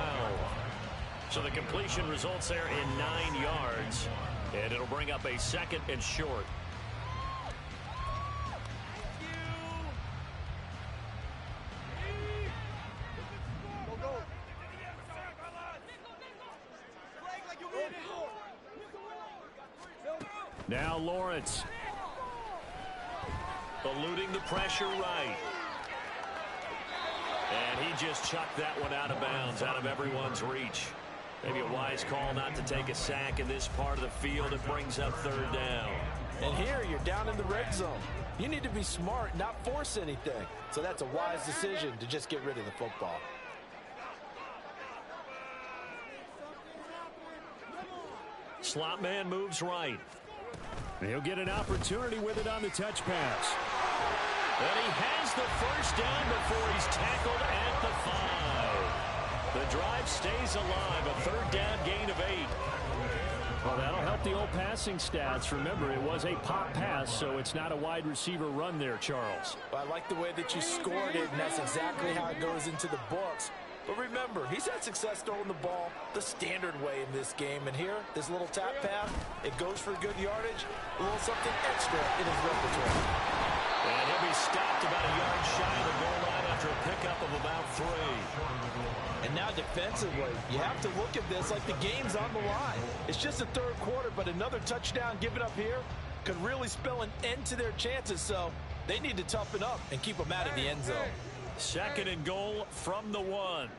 So the completion results there in 9 yards. And it'll bring up a 2nd and short. Now Lawrence. Eluding the pressure right. And he just chucked that one out of bounds, out of everyone's reach. Maybe a wise call not to take a sack in this part of the field. It brings up 3rd down. And here you're down in the red zone. You need to be smart, not force anything. So that's a wise decision to just get rid of the football. Slot man moves right. He'll get an opportunity with it on the touch pass. And he has the first down before he's tackled at the 5. The drive stays alive. A third down gain of 8. Well, that'll help the old passing stats. Remember, it was a pop pass, so it's not a wide receiver run there, Charles. Well, I like the way that you scored it, and that's exactly how it goes into the books. But remember, he's had success throwing the ball the standard way in this game. And here, this little tap pass, it goes for good yardage, a little something extra in his repertoire. And he'll be stopped about a yard shy of the goal line after a pickup of about 3. And now defensively, you have to look at this like the game's on the line. It's just the third quarter, but another touchdown given up here could really spell an end to their chances. So they need to toughen up and keep them out of the end zone. 2nd and goal from the 1.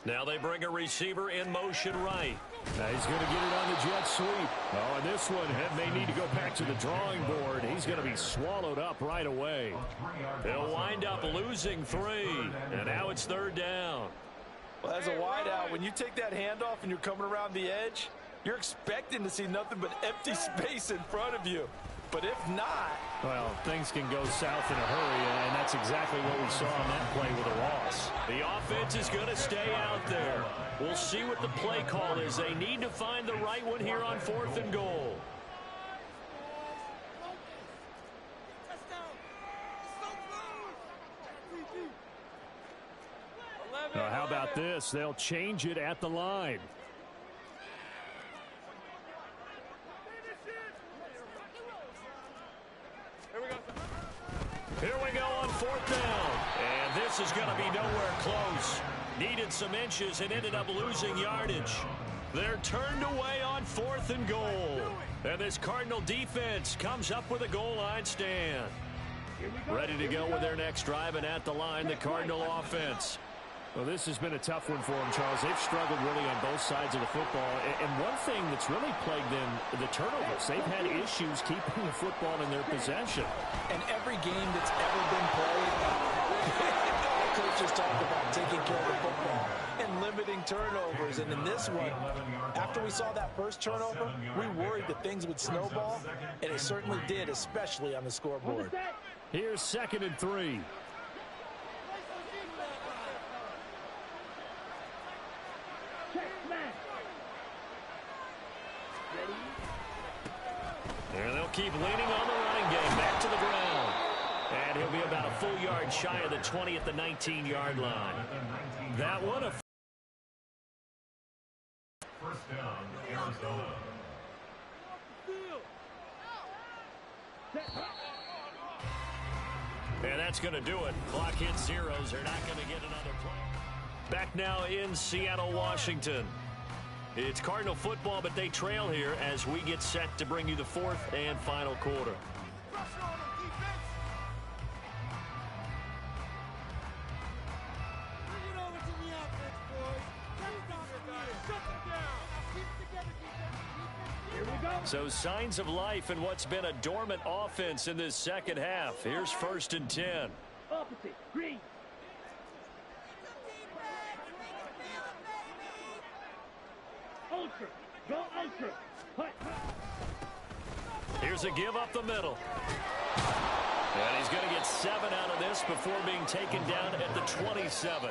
Now they bring a receiver in motion right. Now he's going to get it on the jet sweep. Oh, and this one may need to go back to the drawing board. He's going to be swallowed up right away. They'll wind up losing 3. And now it's 3rd down. Well, as a wideout, when you take that handoff and you're coming around the edge, you're expecting to see nothing but empty space in front of you. But if not... Well, things can go south in a hurry, and that's exactly what we saw on that play with a loss. The offense is going to stay out there. We'll see what the play call is. They need to find the right one here on 4th and goal. Now, how about this? They'll change it at the line. Here we go on 4th down. And this is going to be nowhere close. Needed some inches and ended up losing yardage. They're turned away on 4th and goal. And this Cardinal defense comes up with a goal line stand. Ready to go with their next drive, and at the line, the Cardinal offense. Well, this has been a tough one for them, Charles. They've struggled really on both sides of the football. And one thing that's really plagued them, the turnovers. They've had issues keeping the football in their possession. And every game that's ever been played, coaches talk about taking care of the football and limiting turnovers. And in this one, after we saw that first turnover, we worried that things would snowball, and it certainly did, especially on the scoreboard. Here's 2nd and 3. And they'll keep leaning on the running game. Back to the ground. And he'll be about a full yard shy of the 20 at the 19-yard line. That one a 1st down, Arizona. And that's going to do it. Clock hits zeros. They're not going to get another play. Back now in Seattle, Washington. It's Cardinal football, but they trail here as we get set to bring you the 4th and final quarter. So signs of life in what's been a dormant offense in this second half. Here's 1st and 10. Opposite, green. Ultra, go ultra. Hut. Here's a give up the middle. And he's going to get 7 out of this before being taken down at the 27.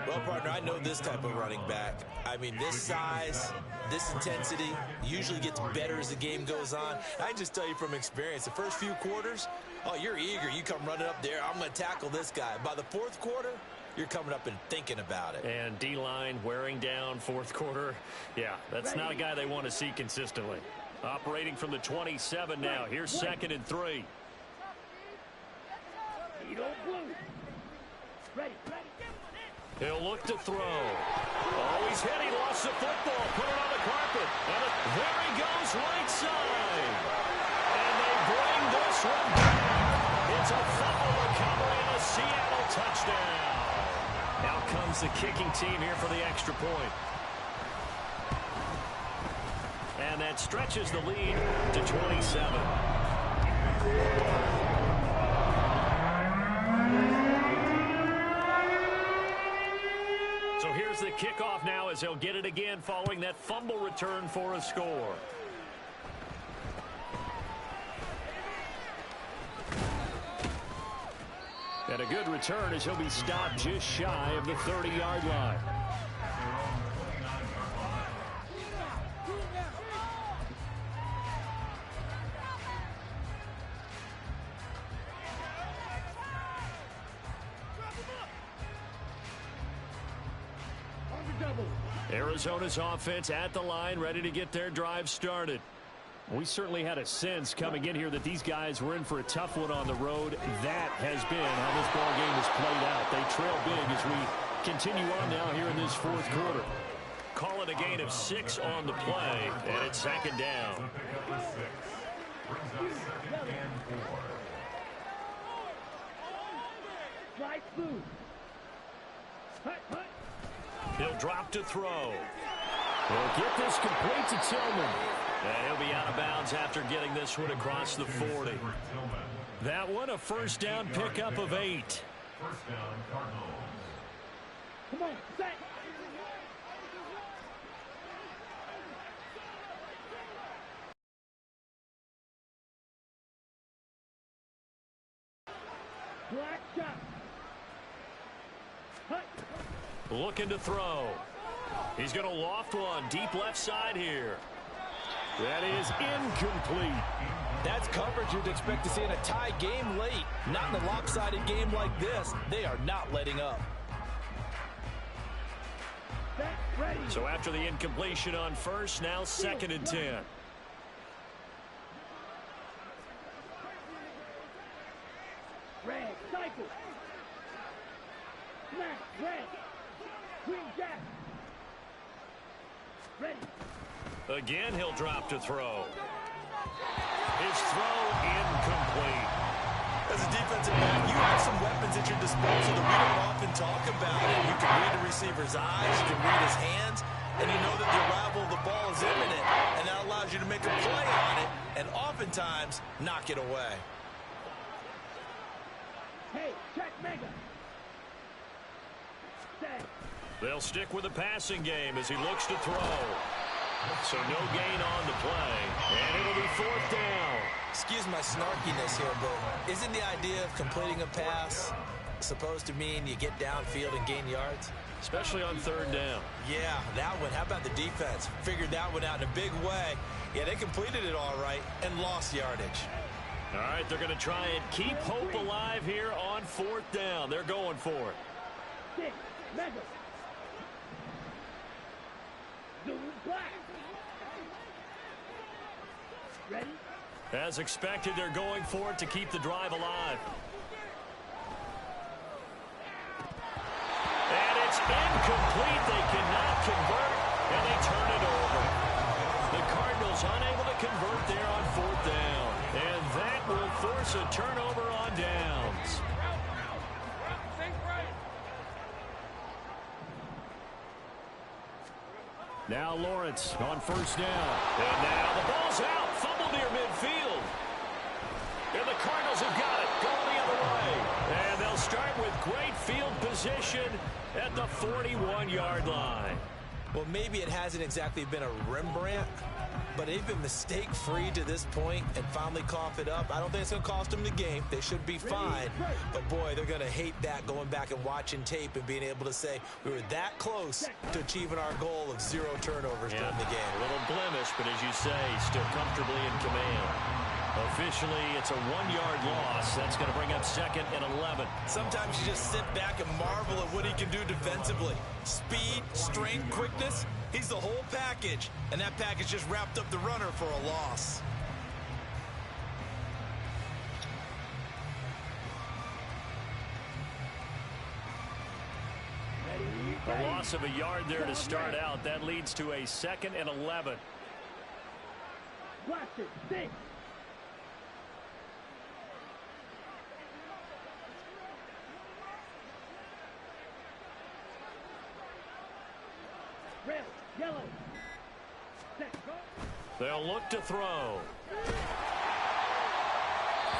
Well, partner, I know this type of running back. I mean, this size, this intensity usually gets better as the game goes on. I can just tell you from experience, the first few quarters, oh, you're eager. You come running up there, I'm going to tackle this guy. By the 4th quarter, you're coming up and thinking about it. And D-line wearing down 4th quarter. Yeah, that's not a guy they want to see consistently. Operating from the 27 now. Here's 2nd and 3. Ready. He'll look to throw. Oh, he's hit. He lost the football. Put it on the carpet. And there he goes, right side. And they bring this one back. It's a fumble recovery and a Seattle touchdown. Out comes the kicking team here for the extra point. And that stretches the lead to 27. So here's the kickoff now as they'll get it again following that fumble return for a score. And And a good return as he'll be stopped just shy of the 30-yard line. Arizona's offense at the line, ready to get their drive started. We certainly had a sense coming in here that these guys were in for a tough one on the road. That has been how this ball game has played out. They trail big as we continue on now here in this fourth quarter. Call it a gain of 6 on the play, and it's second down. He'll drop to throw. He'll get this complete to Tillman. And he'll be out of bounds after getting this one across the 40. That one a first down pickup of 8. First down, Cardinals. Come on, set. Black shot. Hut. Looking to throw. He's going to loft one deep left side here. That is incomplete. That's coverage you'd expect to see in a tie game late. Not in a lopsided game like this. They are not letting up. So after the incompletion on first, now 2nd and 10. Red, cycle. Smash, red. Green jack. Ready. Again, he'll drop to throw. His throw incomplete. As a defensive back, you have some weapons at your disposal that we don't often talk about. You can read the receiver's eyes, you can read his hands, and you know that the arrival of the ball is imminent, and that allows you to make a play on it, and oftentimes knock it away. Hey, check mega. Set. They'll stick with the passing game as he looks to throw. So no gain on the play, and it'll be 4th down. Excuse my snarkiness here, but isn't the idea of completing a pass supposed to mean you get downfield and gain yards? Especially on 3rd down. Yeah, that one. How about the defense? Figured that one out in a big way. Yeah, they completed it all right and lost yardage. All right, they're going to try and keep hope alive here on 4th down. They're going for it. 6, mega. Zoom black. Ready? As expected, they're going for it to keep the drive alive. And it's incomplete. They cannot convert, and they turn it over. The Cardinals unable to convert there on 4th down. And that will force a turnover on downs. Now Lawrence on 1st down. And now the ball's out. Fumble near midfield. And the Cardinals have got it. Going the other way. And they'll start with great field position at the 41-yard line. Well, maybe it hasn't exactly been a Rembrandt, but they've been mistake-free to this point and finally cough it up. I don't think it's going to cost them the game. They should be fine. But, boy, they're going to hate that going back and watching tape and being able to say we were that close to achieving our goal of 0 turnovers during the game. A little blemish, but as you say, still comfortably in command. Officially, it's a 1-yard loss. That's going to bring up 2nd and 11. Sometimes you just sit back and marvel at what he can do defensively. Speed, strength, quickness, he's the whole package. And that package just wrapped up the runner for a loss. A loss of a yard there to start out. That leads to a 2nd and 11. Blaster, 6. Red, yellow. Set, go. They'll look to throw.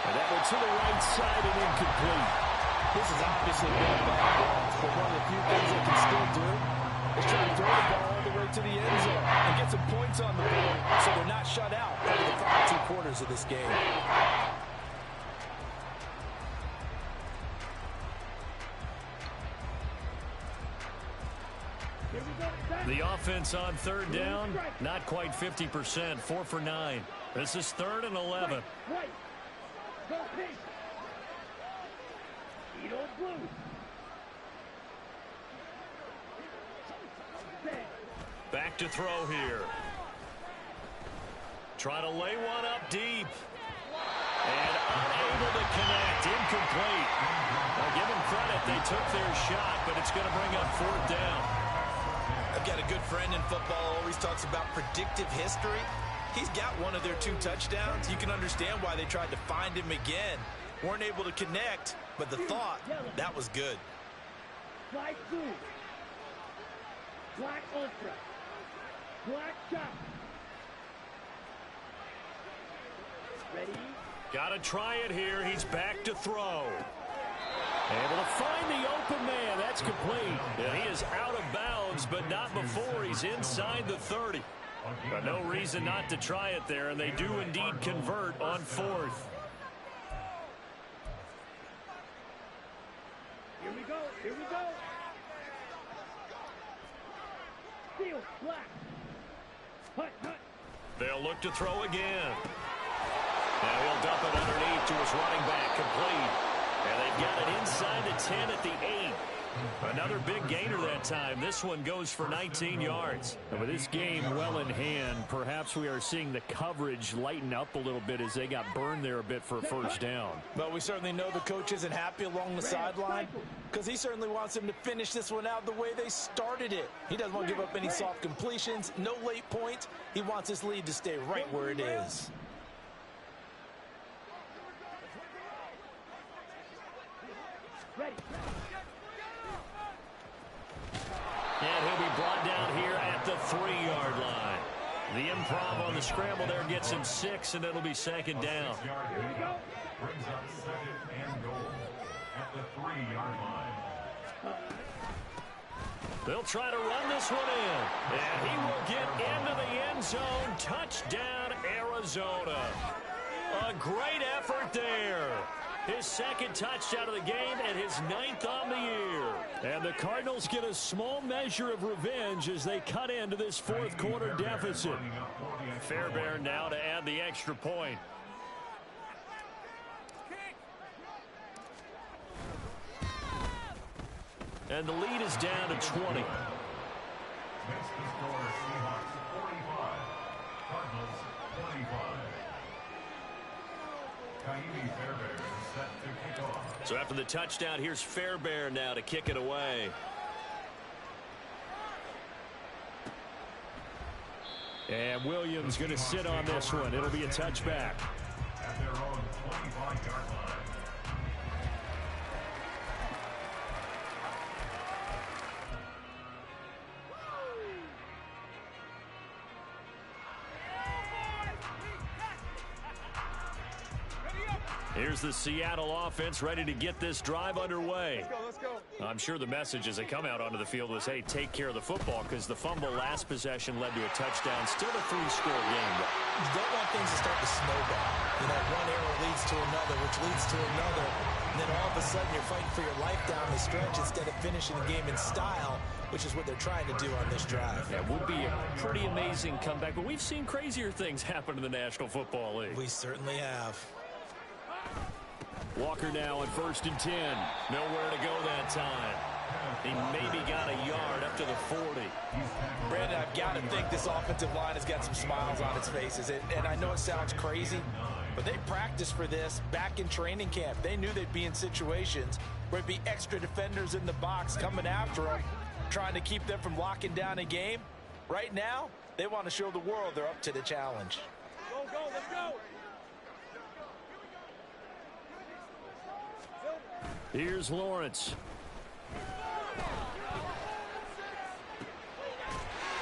And that one to the right side and incomplete. This is obviously been a bad loss, but one of the few things they can still do is try to throw the ball all the way to the end zone and get some points on the board so they're not shut out over the final 2 quarters of this game. Here we go. Set. The offense on third down, not quite 50%, 4 for 9. This is 3rd and 11. Right. Go pink. Eat old blue. Set. Back to throw here. Try to lay one up deep. And unable to connect. Incomplete. Well, give them credit. They took their shot, but it's going to bring up 4th down. I've got a good friend in football, always talks about predictive history. He's got one of their 2 touchdowns. You can understand why they tried to find him again. Weren't able to connect, but the thought, that was good. Flag 2. Black ultra. Black chop. Ready? Got to try it here. He's back to throw. Able to find the open man. That's complete. And he is out of bounds, but not before he's inside the 30. But no reason not to try it there, and they do indeed convert on 4th. Here we go. Here we go. Steel. Black. Hut. Hut. They'll look to throw again. Now he'll dump it underneath to his running back, complete. And they've got it inside the 10 at the 8. Another big gainer that time. This one goes for 19 yards. And with this game well in hand, perhaps we are seeing the coverage lighten up a little bit as they got burned there a bit for a 1st down. But we certainly know the coach isn't happy along the sideline because he certainly wants them to finish this one out the way they started it. He doesn't want to give up any soft completions, no late points. He wants his lead to stay right where it is. Ready. And he'll be brought down here at the 3-yard line. The improv on the scramble there gets him 6, and it'll be 2nd down. Here we go. Brings up 2nd and goal at the 3-yard line. They'll try to run this one in. And he will get into the end zone. Touchdown, Arizona. A great effort there. His 2nd touchdown of the game and his 9th on the year. And the Cardinals get a small measure of revenge as they cut into this 4th quarter deficit. Fairbairn now to add the extra point. And the lead is down to 20. Makes the score Seahawks 45, Cardinals 25. Kaimi Fairbairn is set to kick off. So after the touchdown, here's Fairbairn now to kick it away. And Williams going to sit on this one. It'll be a touchback. At their own 25-yard line. Here's the Seattle offense ready to get this drive underway. Let's go. I'm sure the message as they come out onto the field was, hey, take care of the football, because the fumble last possession led to a touchdown. Still a 3-score game. You don't want things to start to snowball. You know, one arrow leads to another, which leads to another. And then all of a sudden you're fighting for your life down the stretch instead of finishing the game in style, which is what they're trying to do on this drive. That would be a pretty amazing comeback, but we've seen crazier things happen in the National Football League. We certainly have. Walker now on 1st and 10. Nowhere to go that time. He maybe got a yard up to the 40. Brandon, I've got to think this offensive line has got some smiles on its faces. And I know it sounds crazy, but they practiced for this back in training camp. They knew they'd be in situations where there'd be extra defenders in the box coming after them, trying to keep them from locking down a game. Right now, they want to show the world they're up to the challenge. Go, let's go. Here's Lawrence.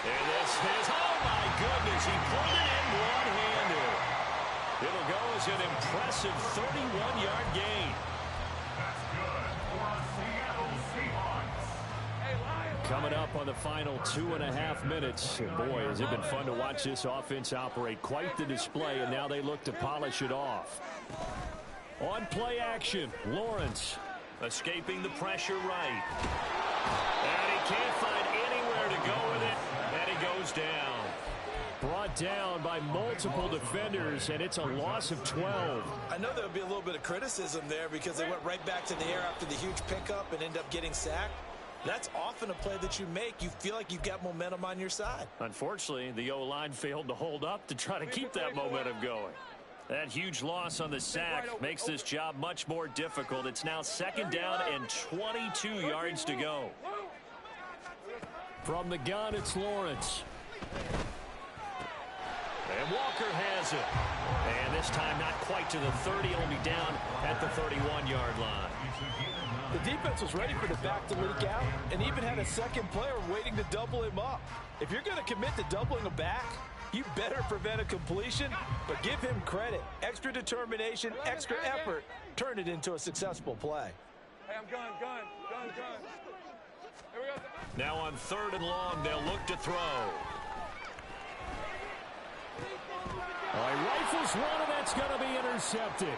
And this is, oh my goodness, he put it in one-handed. It'll go as an impressive 31-yard gain. That's good for Seattle Seahawks. Coming up on the final 2.5 minutes. Boy, has it been fun to watch this offense operate. Quite the display, and now they look to polish it off. On play action, Lawrence. Escaping the pressure right. And he can't find anywhere to down by multiple defenders, and it's a loss of 12. I know there would be a little bit of criticism there because they went right back to the air after the huge pickup and ended up getting sacked. That's often a play that you make. You feel like you've got momentum on your side. Unfortunately, the O-line failed to hold up to try to keep that momentum going. That huge loss on the sack makes this job much more difficult. It's now 2nd down and 22 yards to go. From the gun, it's Lawrence. And Walker has it. And this time not quite to the 30, only down at the 31-yard line. The defense was ready for the back to leak out and even had a second player waiting to double him up. If you're going to commit to doubling a back, you better prevent a completion, but give him credit. Extra determination, extra effort, turn it into a successful play. Hey, I'm gun. Here we go. Now on 3rd and long, they'll look to throw. He rifles one, and that's going to be intercepted.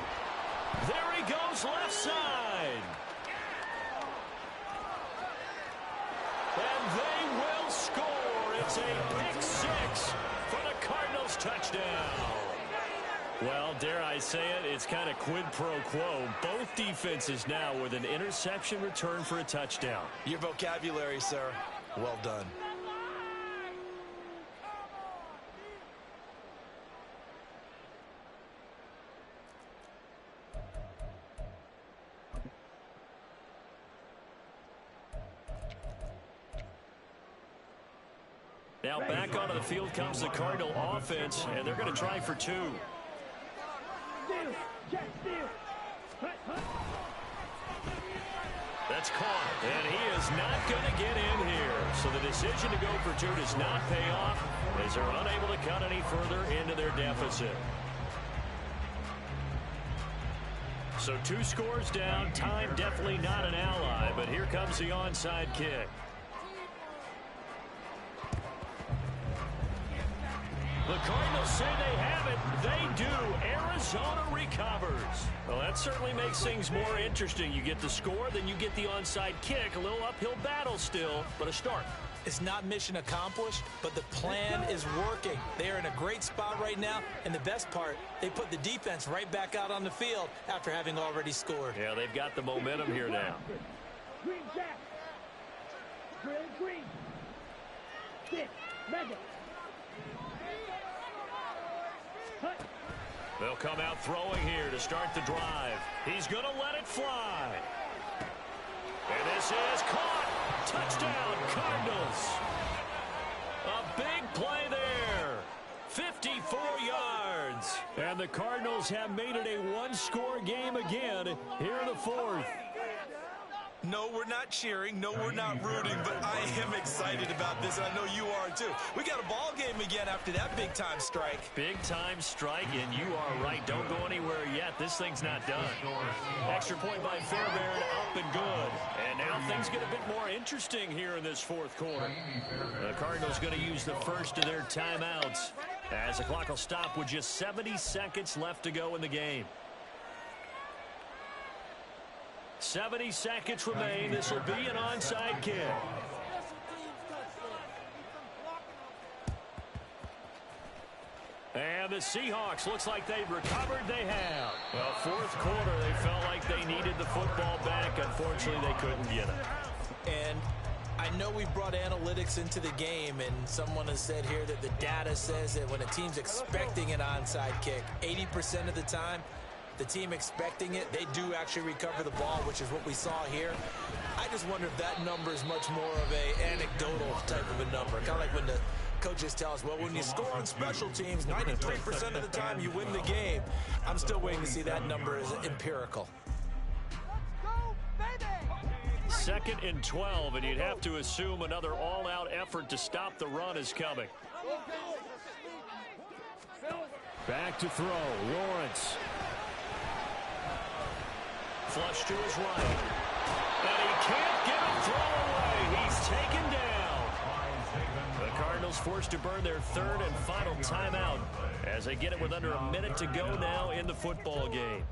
There he goes, left side. And they will score. It's a pick 6 for the Cardinals touchdown. Well, dare I say it, it's kind of quid pro quo. Both defenses now with an interception return for a touchdown. Your vocabulary, sir. Well done. Now back onto the field comes the Cardinal offense, and they're going to try for 2. Steal. Jack, steal. That's caught, and he is not going to get in here. So the decision to go for 2 does not pay off as they're unable to cut any further into their deficit. So 2 scores down, time definitely not an ally, but here comes the onside kick. The Cardinals say they have it. They do. Arizona recovers. Well, that certainly makes things more interesting. You get the score, then you get the onside kick. A little uphill battle still, but a start. It's not mission accomplished, but the plan is working. They are in a great spot right now, and the best part, they put the defense right back out on the field after having already scored. Yeah, they've got the momentum here now. Green, Jack. Green. Sit. Mega. They'll come out throwing here to start the drive. He's going to let it fly. And this is caught. Touchdown, Cardinals. A big play there. 54 yards. And the Cardinals have made it a 1-score game again here in the 4th. No, we're not cheering. No, we're not rooting, but I am excited about this, and I know you are too. We got a ball game again after that big-time strike. Big-time strike, and you are right. Don't go anywhere yet. This thing's not done. Extra point by Fairbairn, up and good. And now things get a bit more interesting here in this 4th quarter. The Cardinals going to use the first of their timeouts as the clock will stop with just 70 seconds left to go in the game. 70 seconds remain. This will be an onside kick. And the Seahawks, looks like they've recovered. They have. Well, 4th quarter, they felt like they needed the football back. Unfortunately, they couldn't get it. And I know we brought analytics into the game, and someone has said here that the data says that when a team's expecting an onside kick, 80% of the time, the team expecting it, they do actually recover the ball, which is what we saw here. I just wonder if that number is much more of a anecdotal type of a number. Kind of like when the coaches tell us, well, when you score on special teams, 93% of the time you win the game. I'm still waiting to see that number as empirical. 2nd and 12, and you'd have to assume another all-out effort to stop the run is coming. Back to throw, Lawrence. Flush to his right. And he can't get a throw away. He's taken down. The Cardinals forced to burn their 3rd and final timeout as they get it with under a minute to go now in the football game.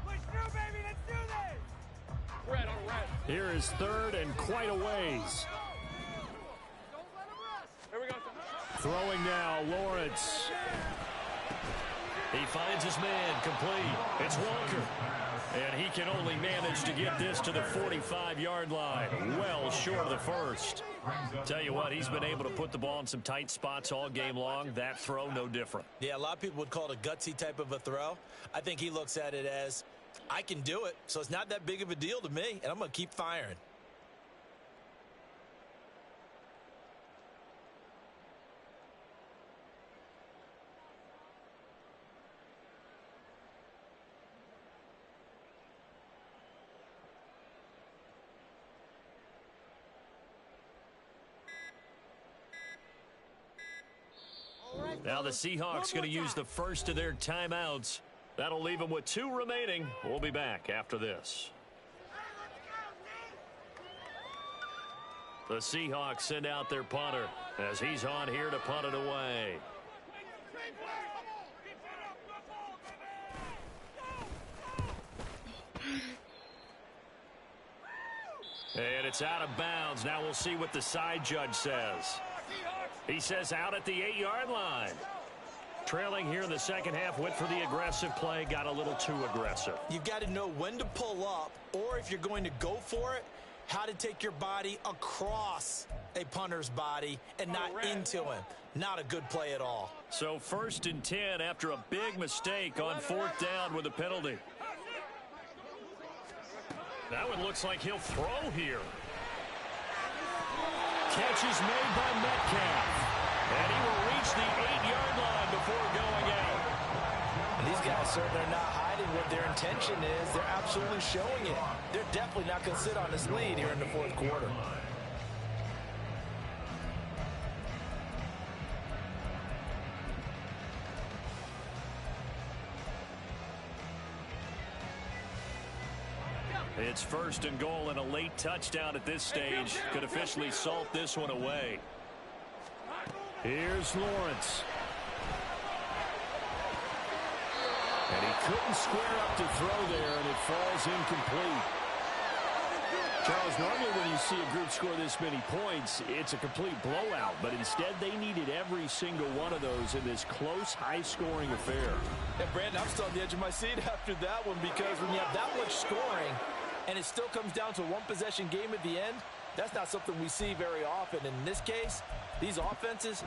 Push through, baby. Let's do this. Red on red. Here is 3rd and quite a ways. Don't let him Throwing now, Lawrence. He finds his man, complete. It's Walker. And he can only manage to get this to the 45-yard line. Well short of the first. Tell you what, he's been able to put the ball in some tight spots all game long. That throw, no different. Yeah, a lot of people would call it a gutsy type of a throw. I think he looks at it as, I can do it, so it's not that big of a deal to me, and I'm going to keep firing. Now the Seahawks going to use the first of their timeouts. That'll leave them with 2 remaining. We'll be back after this. The Seahawks send out their punter as he's on here to punt it away. And it's out of bounds. Now we'll see what the side judge says. He says out at the 8-yard line. Trailing here in the second half, went for the aggressive play, got a little too aggressive. You've got to know when to pull up, or if you're going to go for it, how to take your body across a punter's body and not into him. Not a good play at all. So 1st and 10 after a big mistake on 4th down with a penalty. That one looks like he'll throw here. Catch is made by Metcalf. And he will reach the 8-yard line before going out. And these guys certainly are not hiding what their intention is. They're absolutely showing it. They're definitely not going to sit on this lead here in the 4th quarter. It's 1st and goal, and a late touchdown at this stage could officially salt this one away. Here's Lawrence. And he couldn't square up to throw there, and it falls incomplete. Charles, normally when you see a group score this many points, it's a complete blowout. But instead, they needed every single one of those in this close, high-scoring affair. Yeah, Brandon, I'm still on the edge of my seat after that one, because when you have that much scoring and it still comes down to a one-possession game at the end, that's not something we see very often. In this case, these offenses,